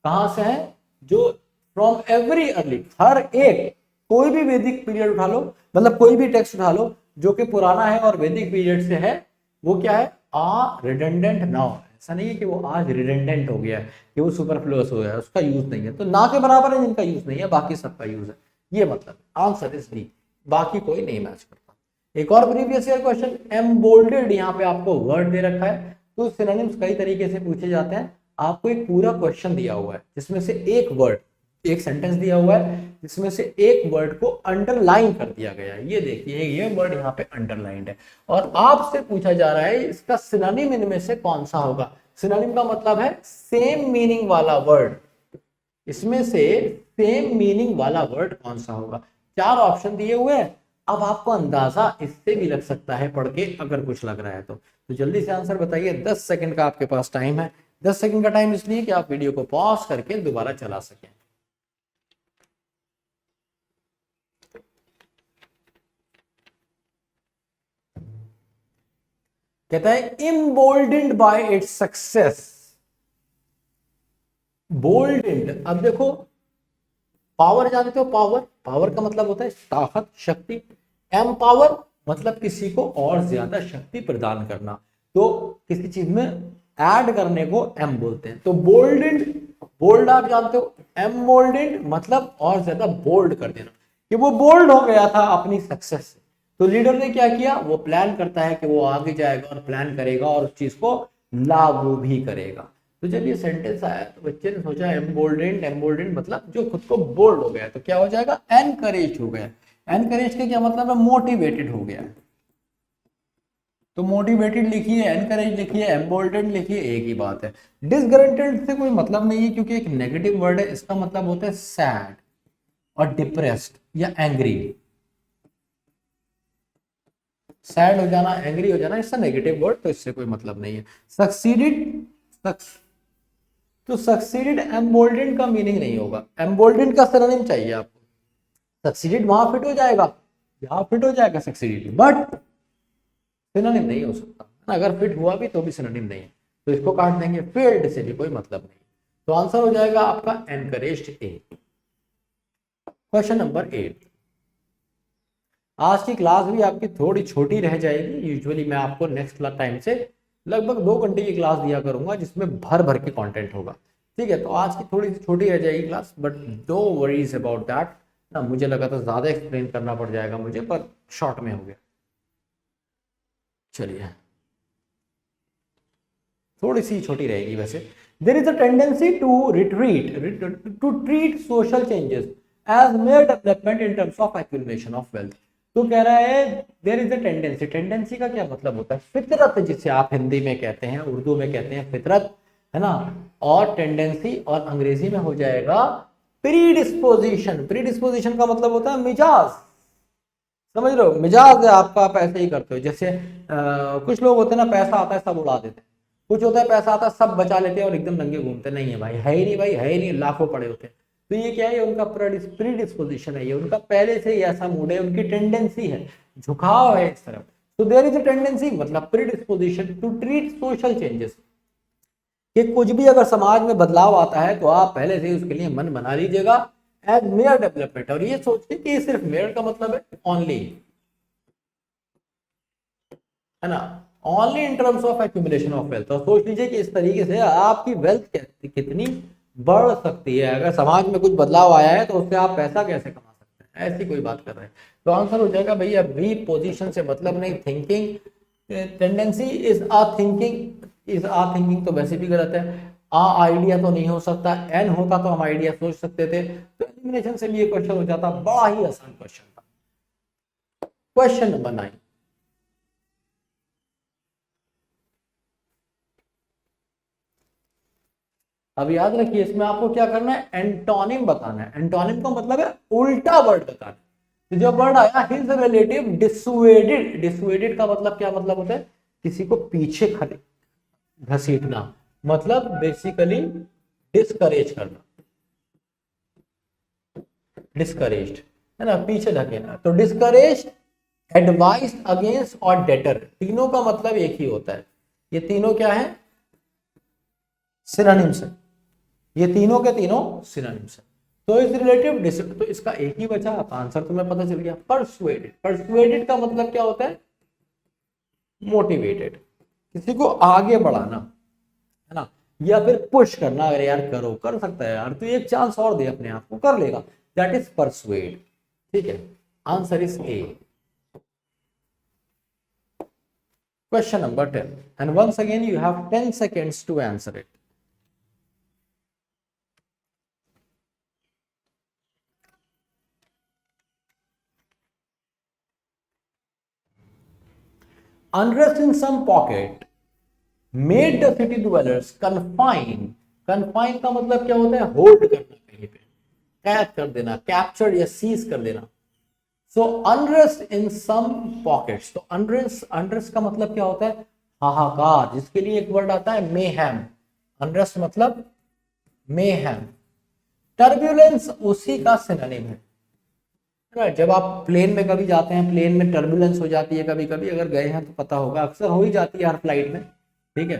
कहां से हैं? जो फ्रॉम एवरी अर्ली, हर एक, कोई भी वैदिक पीरियड उठा लो, मतलब कोई भी टेक्स्ट उठा लो जो कि पुराना है और वैदिक पीरियड से है, वो क्या है? आ रिडंडेंट नाउ। ऐसा नहीं है कि वो आज रिडंडेंट हो गया है, कि वो सुपरफ्लुअस हो गया है, उसका यूज नहीं है। तो ना के बराबर है जिनका यूज नहीं है, बाकी सबका यूज है, ये मतलब आंसर इज डी, बाकी कोई नहीं मैच करता। एक और प्रीवियस ईयर क्वेश्चन, एम्बोल्डेड, यहाँ पे आपको वर्ड दे रखा है। तो सिनोनिम्स कई तरीके से पूछे जाते हैं। आपको एक पूरा क्वेश्चन दिया हुआ है जिसमें से एक वर्ड, एक सेंटेंस दिया हुआ है जिसमें से एक वर्ड को अंडरलाइन कर दिया गया है। ये देखिए ये वर्ड यहाँ पे अंडरलाइंड है और आपसे पूछा जा रहा है इसका सिनोनिम इनमें से कौन सा होगा। सिनोनिम का मतलब है सेम मीनिंग वाला वर्ड, इसमें से सेम मीनिंग वाला वर्ड कौन सा होगा। 4 ऑप्शन दिए हुए हैं। अब आपको अंदाजा इससे भी लग सकता है पढ़ के, अगर कुछ लग रहा है तो जल्दी से आंसर बताइए। 10 सेकंड का आपके पास टाइम है। 10 सेकंड का टाइम इसलिए कि आप वीडियो को पॉज करके दोबारा चला सकें। कहता है इम्बोल्डेंड बाय इट्स सक्सेस। बोल्डेंड, अब देखो पावर जानते हो, पावर, पावर का मतलब होता है ताकत, शक्ति। एम पावर मतलब किसी को और ज्यादा शक्ति प्रदान करना, तो किसी चीज में ऐड करने को एम बोलते हैं। तो बोल्डेंड, बोल्ड आप जानते हो, एम बोल्डेंड मतलब और ज्यादा बोल्ड कर देना, कि वो बोल्ड हो गया था अपनी सक्सेस से। तो लीडर ने क्या किया? वो प्लान करता है कि वो आगे जाएगा और प्लान करेगा और उस चीज को लागू भी करेगा। तो जब ये सेंटेंस आया तो बच्चे ने सोचा एम्बोल्डेंड, एम्बोल्डेंड मतलब जो खुद को बोल्ड हो गया, तो क्या हो जाएगा, एनकरेज हो गया। एनकरेज का क्या मतलब है, मोटिवेटेड हो गया। तो मोटिवेटेड लिखिए, एनकरेज लिखिए, एम्बोल्डेंड लिखिए, एक ही बात है। डिसग्रंटेड से कोई मतलब नहीं है क्योंकि एक नेगेटिव वर्ड है, इसका मतलब होता है सैड और डिप्रेस्ड या एंग्री। सैड हो जाना, एंग्री हो जाना, इसका नेगेटिव वर्ड, तो इससे कोई मतलब नहीं है। सक्सीडेड, तो सक्सीडेड एम्बोल्डेंड का मीनिंग नहीं होगा, एम्बोल्डेंड का सिनोनिम चाहिए आपको। सक्सीडेड वहां फिट हो जाएगा, यहां फिट हो जाएगा सक्सीडेड, बट सिनोनिम नहीं हो सकता। अगर फिट हुआ भी तो भी सिनोनिम नहीं है, तो इसको काट देंगे। फेल्ड से भी कोई मतलब नहीं। तो आंसर हो जाएगा आपका एनकरेज्ड ए। Question number 8। आज की क्लास भी आपकी थोड़ी छोटी रह जाएगी। यूजुअली मैं आपको नेक्स्ट टाइम से लगभग 2 घंटे की क्लास दिया करूंगा जिसमें भर भर के कंटेंट होगा। ठीक है, तो आज की थोड़ी सी छोटी रह जाएगी class, but no worries about that ना। मुझे लगा था ज्यादा एक्सप्लेन करना पड़ जाएगा मुझे, पर शॉर्ट में हो गया। चलिए, थोड़ी सी छोटी रहेगी वैसे। There is a tendency to to treat social changes as mere development in terms of accumulation of wealth. तो कह रहा है there is a tendency. Tendency का क्या मतलब होता है, फितरत, जिसे आप हिंदी में कहते हैं, उर्दू में कहते हैं फितरत, है ना। और टेंडेंसी और अंग्रेजी में हो जाएगा प्रीडिस्पोजिशन। प्रीडिस्पोजिशन का मतलब होता है मिजाज, समझ रहे हो, मिजाज है आपका, आप ऐसे ही करते हो। जैसे कुछ लोग होते हैं ना, पैसा आता है सब उड़ा देते हैं। कुछ होता है पैसा आता है सब बचा लेते हैं और एकदम नंगे घूमते नहीं है भाई, है ही नहीं भाई, है ही नहीं, लाखों पड़े होते हैं। तो ये क्या है, उनका प्रीडिस्पोजिशन है, ये उनका पहले से ही ऐसा मूड है, उनकी टेंडेंसी है, झुकाव है इस तरफ। तो देयर इज अ टेंडेंसी मतलब predisposition to treat social changes, कि कुछ भी अगर समाज में बदलाव आता है तो आप पहले से ही उसके लिए मन बना लीजिएगा एज मेयर डेवलपमेंट। और ये सोचिए कि सिर्फ मेयर का मतलब है ओनली, है ना, only in terms of accumulation of wealth. और सोच लीजिए कि इस तरीके से आपकी वेल्थ कितनी बढ़ सकती है। अगर समाज में कुछ बदलाव आया है तो उससे आप पैसा कैसे कमा सकते हैं, ऐसी कोई बात कर रहे हैं। तो आंसर हो जाएगा भैया बी, पोजीशन से मतलब नहीं, thinking. Tendency is a thinking, is a thinking तो वैसे भी गलत है। आ आइडिया तो नहीं हो सकता, एन होता तो हम आइडिया सोच सकते थे। तो एलिमिनेशन से भी ये क्वेश्चन हो जाता, बड़ा ही आसान क्वेश्चन था। Question number 9। अब याद रखिए, इसमें आपको क्या करना है, एंटोनिम बताना है। एंटोनिम का मतलब है उल्टा वर्ड बताना है। तो जो वर्ड आया हिज रिलेटिव डिसुएडेड, डिसुएडेड का मतलब क्या मतलब होता है, किसी को पीछे घसीटना, मतलब बेसिकली डिस्करेज करना, डिस्करेज्ड, है ना, पीछे धकेलना। तो डिस्करेज, एडवाइस अगेंस्ट और डेटर, तीनों का मतलब एक ही होता है। ये तीनों क्या है, सिनोनिम्स है, ये तीनों के तीनों सिनोनिम्स है। तो इस रिलेटिव, तो इसका एक ही बचा, आंसर तुम्हें पता चल गया, परसुएडेड। परसुएडेड का मतलब क्या होता है, मोटिवेटेड, किसी को आगे बढ़ाना, है ना, या फिर पुश करना। अगर यार करो, कर सकता है यार, तो एक चांस और दे अपने आप को, कर लेगा, दैट इज परसुएड। ठीक है, answer is A. Question number 10 and once again you have 10 seconds to answer it. Unrest in some pocket made the city dwellers confine। confine का मतलब क्या होता है, होल्ड करना, कहीं पे कैद कर देना, कैप्चर या सीज कर देना। सो अनरेस्ट इन सम पॉकेट्स, तो अनरेस्ट, अनरेस्ट का मतलब क्या होता है, हाहाकार, जिसके लिए एक वर्ड आता है मेहम। अनरेस्ट मतलब मेहम। टर्ब्यूलेंस उसी का सिनोनिम है। जब आप प्लेन में कभी जाते हैं, प्लेन में टर्बुलेंस हो जाती है कभी कभी, अगर गए हैं तो पता होगा, अक्सर हो ही जाती है हर फ्लाइट में। ठीक है,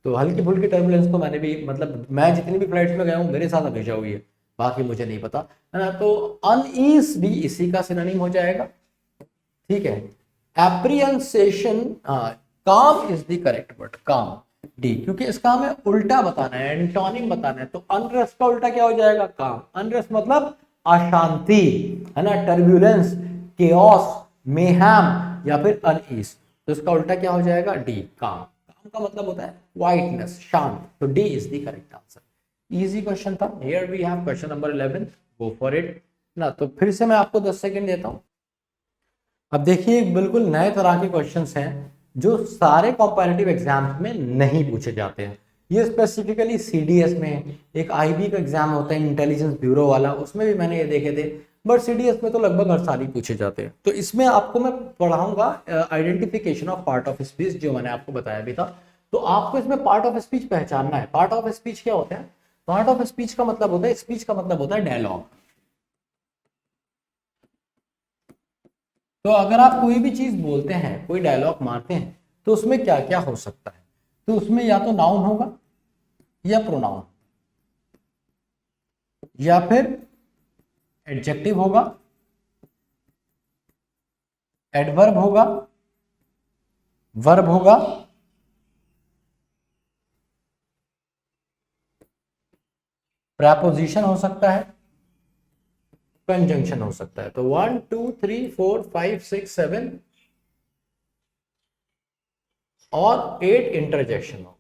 तो हल्की फुल्की टर्बुलेंस तो मैंने भी, मतलब मैं जितनी भी फ्लाइट्स में गया हूँ मेरे साथ हमेशा हुई है, बाकी मुझे नहीं पता, है ना। तो अनईज भी इसी का सिनोनिम हो जाएगा। ठीक है, एप्रियंसेशन, काम इज द करेक्ट वर्ड, काम, डी, क्योंकि इसका हमें उल्टा बताना है, एंटोनिम बताना है। तो अनरेस्ट का उल्टा क्या हो जाएगा, काम। अनरेस्ट मतलब अशांति, है ना, टर्ब्यूलेंस, केओस, मेहम या फिर अनईज। तो इसका उल्टा क्या हो जाएगा, डी, काम। काम ब्राउन का मतलब होता है व्हाइटनेस, शांत, तो D is the correct answer. Easy question था। Here we have question number 11, go for it ना। तो फिर से मैं आपको 10 सेकंड देता हूं। अब देखिए बिल्कुल नए तरह के क्वेश्चंस हैं जो सारे कॉम्पिटिटिव एग्जाम्स में नहीं पूछे जाते हैं। ये स्पेसिफिकली सीडीएस में, एक आईबी का एग्जाम होता है इंटेलिजेंस ब्यूरो वाला, उसमें भी मैंने ये देखे थे, बट सीडीएस में तो लगभग हर साल ही पूछे जाते हैं। तो इसमें आपको मैं पढ़ाऊंगा identification of part of speech, जो मैंने आपको बताया भी था। तो आपको इसमें पार्ट ऑफ स्पीच पहचानना है। पार्ट ऑफ स्पीच क्या होता है? पार्ट ऑफ स्पीच का मतलब होता है, स्पीच का मतलब होता है डायलॉग। तो अगर आप कोई भी चीज बोलते हैं, कोई डायलॉग मारते हैं, तो उसमें क्या क्या हो सकता है? तो उसमें या तो नाउन होगा, या प्रोनाउन, या फिर एडजेक्टिव होगा, एडवर्ब होगा, वर्ब होगा, प्रेपोजिशन हो सकता है, कंजंक्शन हो सकता है। तो 1 2 3 4 5 6 7 और 8 इंटरजेक्शन होगा।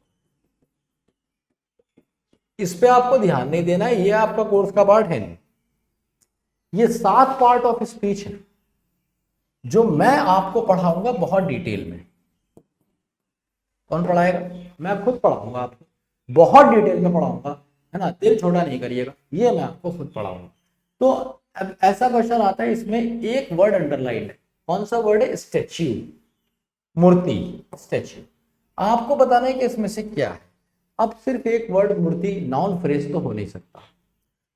इस पे आपको ध्यान नहीं देना है, ये आपका कोर्स का पार्ट है नहीं। ये 7 पार्ट ऑफ स्पीच है जो मैं आपको पढ़ाऊंगा बहुत डिटेल में। कौन पढ़ाएगा? मैं खुद पढ़ाऊंगा आपको, बहुत डिटेल में पढ़ाऊंगा, है ना, दिल छोटा नहीं करिएगा, ये मैं आपको खुद पढ़ाऊंगा। तो अब ऐसा क्वेश्चन आता है, इसमें एक वर्ड अंडरलाइन है। कौन सा वर्ड है? स्टैच्यू, मूर्ति, स्टैच्यू। आपको बताना है कि इसमें से क्या है। अब सिर्फ एक वर्ड मूर्ति, नाउन फ्रेज तो हो नहीं सकता,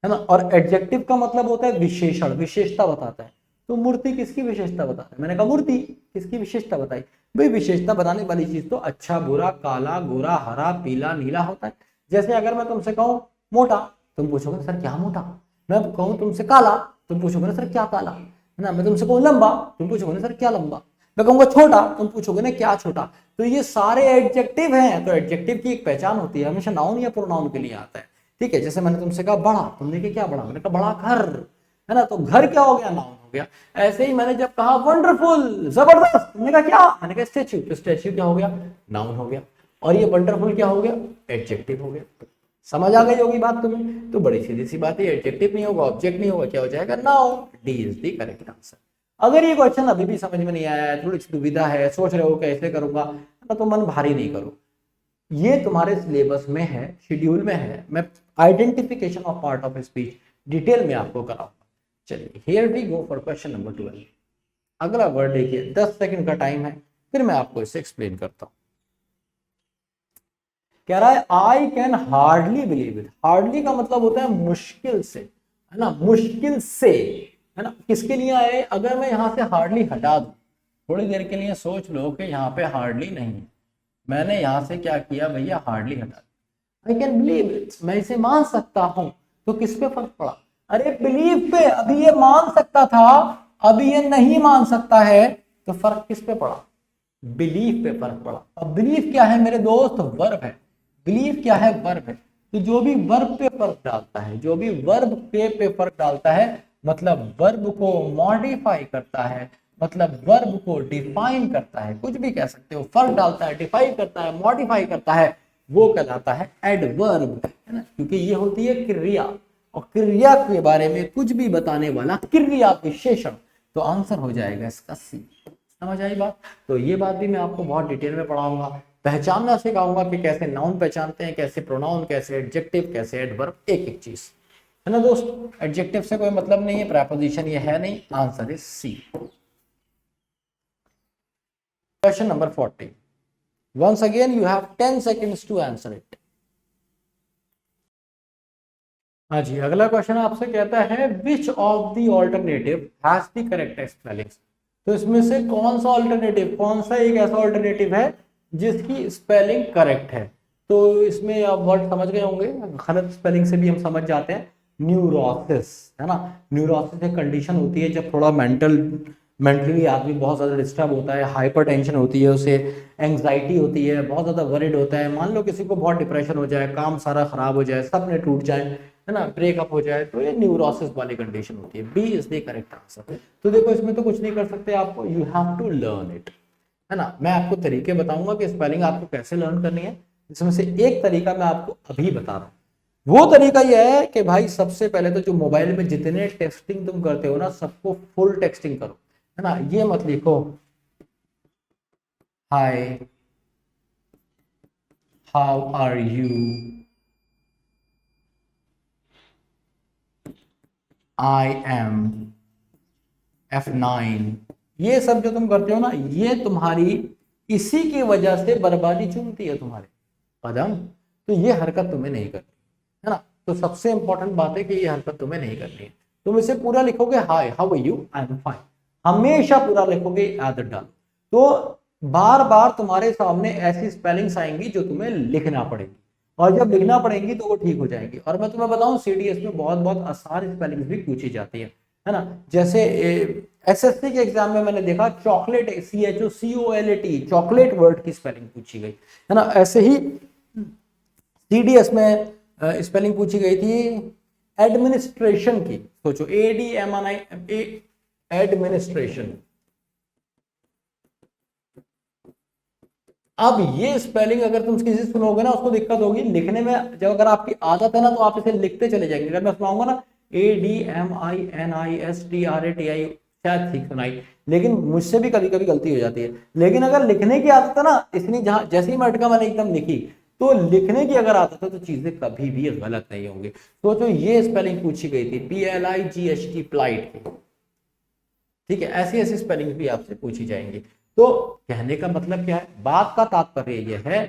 है ना। और एडजेक्टिव का मतलब होता है विशेषण, विशेषता बताता है। तो मूर्ति किसकी विशेषता बताता है? मैंने कहा मूर्ति किसकी विशेषता बताई? भाई विशेषता बताने वाली चीज तो अच्छा, बुरा, काला, गोरा, हरा, पीला, नीला होता है। जैसे अगर मैं तुमसे कहूं मोटा, तुम पूछोगे सर क्या मोटा। मैं कहूं तुमसे काला, तुम पूछोगे ना सर क्या काला, है ना। मैं तुमसे कहूं लंबा, तुम पूछोगे ना सर क्या लंबा। मैं कहूंगा छोटा, तुम पूछोगे ना क्या छोटा। तो ये सारे एडजेक्टिव हैं। तो एडजेक्टिव की एक पहचान होती है, हमेशा नाउन या प्रोनाउन के लिए आता है। ठीक है, जैसे मैंने तुमसे कहा बड़ा, तुमने कहा क्या बड़ा, मैंने कहा बड़ा घर, है ना। तो घर क्या हो गया? नाउन हो गया। ऐसे ही मैंने जब कहा वंडरफुल, जबरदस्त, तुमने कहा क्या, मैंने कहा स्टैच्यू, तो स्टैच्यू क्या हो गया? नाउन हो गया। और ये वंडरफुल क्या हो गया? एडजेक्टिव हो गया। समझ आ गई होगी बात तुम्हें? तो बड़ी सीधी सी बात है, एडजेक्टिव नहीं होगा, ऑब्जेक्ट नहीं होगा, क्या हो जाएगा? Noun. D is the correct answer. अगर ये क्वेश्चन अभी भी समझ में नहीं आया है, थोड़ी सी दुविधा है, सोच रहे हो कैसे करूंगा, तो मन भारी नहीं करो। ये तुम्हारे सिलेबस में है, शेड्यूल में है। मैं identification of part of speech detail में आपको कराऊंगा। चलिए, here we go for question number 12। अगला वर्ड देखिए, 10 सेकंड का टाइम है, फिर मैं आपको इसे एक्सप्लेन करता हूं। कह रहा है I can hardly believe it. Hardly का मतलब होता है मुश्किल से, है ना, मुश्किल से, है ना। किसके लिए आए? अगर मैं यहां से हार्डली हटा दूं, थोड़ी देर के लिए सोच लो कि यहाँ पे हार्डली नहीं है, मैंने यहां से क्या किया भैया, हार्डली हटा। आई कैन बिलीव इट, मैं इसे मान सकता हूं। तो किस पे फर्क पड़ा? अरे बिलीव पे, अभी ये मान सकता था, अभी ये नहीं मान सकता है, तो फर्क किस पे पड़ा? बिलीफ पे फर्क पड़ा। अब बिलीफ क्या है मेरे दोस्त? वर्ब है। बिलीफ क्या है? वर्ब है। तो जो भी वर्ब पे फर्क डालता है, जो भी वर्ब पे फर्क डालता है, मतलब वर्ब को मॉडिफाई करता है, मतलब वर्ब को डिफाइन करता है, कुछ भी कह सकते हो, फर्क डालता है, डिफाइन करता है, मॉडिफाई करता है, वो कहलाता है एडवर्ब, है ना। क्योंकि ये होती है क्रिया, और क्रिया के बारे में कुछ भी बताने वाला क्रिया विशेषण। तो आंसर हो जाएगा इसका सी। समझ आई बात? तो ये बात भी मैं आपको बहुत डिटेल में पढ़ाऊंगा, पहचानना सिखाऊंगा कि कैसे नाउन पहचानते हैं, कैसे प्रोनाउन, कैसे एडजेक्टिव, कैसे एडवर्ब, एक एक चीज, है ना दोस्त। एडजेक्टिव से कोई मतलब नहीं है, प्रेपोजिशन ये है नहीं। Answer is C. Question number 40। Once again you have 10 seconds to answer it. हाँ जी, अगला क्वेश्चन आपसे कहता है which of the alternative has the correct spellings. तो इसमें से कौन सा ऑल्टरनेटिव, कौन सा एक ऐसा ऑल्टरनेटिव है जिसकी स्पेलिंग करेक्ट है। तो इसमें आप वर्ड समझ गए होंगे, गलत स्पेलिंग से भी हम समझ जाते हैं। न्यूरोसिस, है ना। न्यूरोसिस एक कंडीशन होती है जब थोड़ा मेंटली आदमी बहुत ज़्यादा डिस्टर्ब होता है, हाइपर टेंशन होती है, उसे एंग्जाइटी होती है, बहुत ज़्यादा वरिड होता है। मान लो किसी को बहुत डिप्रेशन हो जाए, काम सारा खराब हो जाए, सपने टूट जाए, है ना, ब्रेकअप हो जाए, तो ये न्यूरोसिस वाली कंडीशन होती है। B is the correct answer. तो देखो इसमें तो कुछ नहीं कर सकते आपको, you have to learn it. है ना। मैं आपको तरीके बताऊंगा कि स्पेलिंग आपको कैसे लर्न करनी है। इसमें से एक तरीका मैं आपको अभी बता रहा हूं। वो तरीका यह है कि भाई सबसे पहले तो जो मोबाइल में जितने टेक्सटिंग तुम करते हो ना, सबको फुल टेक्सटिंग करो, है ना। ये मत लिखो hi, how are you, I am F9, ये सब जो तुम करते हो ना, ये तुम्हारी इसी की वजह से बर्बादी चूमती है तुम्हारे कदम। तो ये हरकत तुम्हें नहीं करनी, है ना। तो सबसे इंपॉर्टेंट बात है कि ये हरकत तुम्हें नहीं करनी है। तुम इसे पूरा लिखोगे hi how are you, I am fine, हमेशा पूरा लिखोगे, आदत डालो। तो बार बार तुम्हारे सामने ऐसी स्पेलिंग्स आएंगी जो तुम्हें लिखना पड़ेगी, और जब लिखना पड़ेंगी तो वो ठीक हो जाएंगी। और मैं तुम्हें बताऊं, सीडीएस में बहुत बहुत आसान स्पेलिंग्स भी पूछी जाती है ना। जैसे एसएससी के एग्जाम में मैंने देखा चॉकलेट, CHOCOLAT, चॉकलेट वर्ड की स्पेलिंग पूछी गई, है ना। ऐसे ही सीडीएस में स्पेलिंग पूछी गई थी एडमिनिस्ट्रेशन की। सोचो ADMIN, एडमिनिस्ट्रेशन। अब ये स्पेलिंग अगर तुम किसी से सुनोगे ना, उसको दिक्कत होगी लिखने में। जब अगर आपकी आदत है ना, तो आप इसे लिखते चले जाएंगे। अगर मैं सुनाऊंगा ना ADMINISTRATI, शायद ठीक सुनाई, लेकिन मुझसे भी कभी कभी गलती हो जाती है। लेकिन अगर लिखने की आदत है ना, इतनी जहां जैसे ही मैं अटका मैंने एकदम लिखी, तो लिखने की अगर आदत है तो चीजें कभी भी गलत नहीं होंगी। तो ये स्पेलिंग पूछी गई थी PLIGHT, प्लाइट की। ठीक है, ऐसी ऐसी स्पेलिंग भी आपसे पूछी जाएंगी। तो कहने का मतलब क्या है, बात का तात्पर्य यह है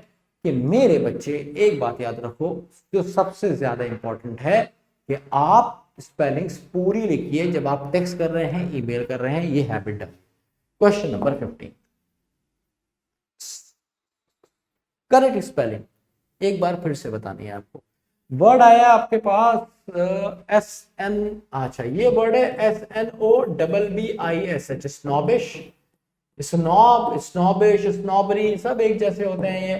कि मेरे बच्चे एक बात याद रखो, जो सबसे ज्यादा इंपॉर्टेंट है कि आप स्पेलिंग्स पूरी लिखिए जब आप टेक्स्ट कर रहे हैं, ईमेल कर रहे हैं, ये हैबिट डालिए। क्वेश्चन नंबर 15, करेक्ट स्पेलिंग एक बार फिर से बतानी है आपको। वर्ड आया आपके पास SN, अच्छा ये वर्ड है SNOBBISH, snobbish, snob, snobbish, snobbery, सब एक जैसे होते हैं ये,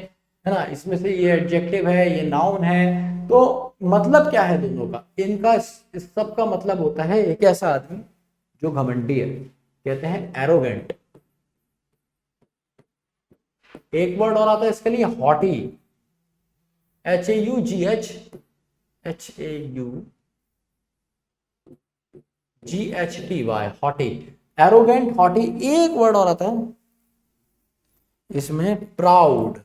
है ना। इसमें से ये एडजेक्टिव है, ये नाउन है। तो मतलब क्या है दोनों का, इनका इस सब का मतलब होता है एक ऐसा आदमी जो घमंडी है, कहते हैं एरोगेंट। एक वर्ड और आता है इसके लिए haughty, HAUGHAUGHTY, haughty, arrogant, haughty. एक वर्ड और आता है इसमें प्राउड।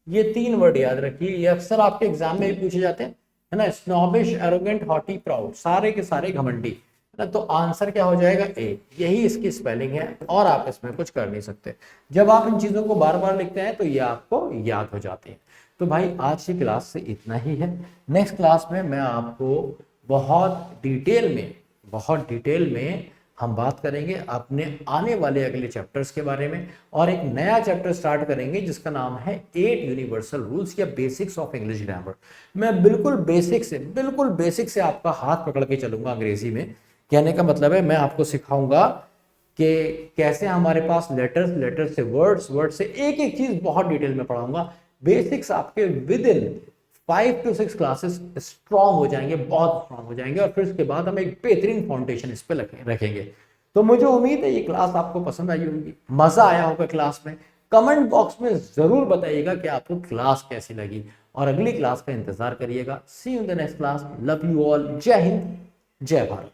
ये 3 वर्ड याद रखिए, ये अक्सर आपके एग्जाम में भी पूछे जाते हैं, है ना। स्नॉबिश, एरोगेंट, हॉटी, प्राउड, सारे के सारे घमंडी, है ना। तो आंसर क्या हो जाएगा, ए। यही इसकी स्पेलिंग है, और आप इसमें कुछ कर नहीं सकते। जब आप इन चीजों को बार बार लिखते हैं तो ये आपको याद हो जाती है। तो भाई आज की क्लास से इतना ही है। नेक्स्ट क्लास में मैं आपको बहुत डिटेल में हम बात करेंगे अपने आने वाले अगले चैप्टर्स के बारे में, और एक नया चैप्टर स्टार्ट करेंगे जिसका नाम है 8 यूनिवर्सल रूल्स या बेसिक्स ऑफ इंग्लिश ग्रामर। मैं बिल्कुल बेसिक से आपका हाथ पकड़ के चलूंगा अंग्रेजी में। कहने का मतलब है मैं आपको सिखाऊंगा कि कैसे हमारे पास लेटर्स से वर्ड से एक एक चीज बहुत डिटेल में पढ़ाऊंगा। बेसिक्स आपके with in 5 to 6 classes strong हो जाएंगे, बहुत स्ट्रॉन्ग हो जाएंगे, और फिर उसके बाद हम एक बेहतरीन फाउंडेशन इस पे रखेंगे। तो मुझे उम्मीद है ये क्लास आपको पसंद आई होगी, मजा आया होगा क्लास में। कमेंट बॉक्स में जरूर बताइएगा कि आपको क्लास कैसी लगी, और अगली क्लास का इंतजार करिएगा। See you in the next class. Love you all. जय हिंद, जय भारत।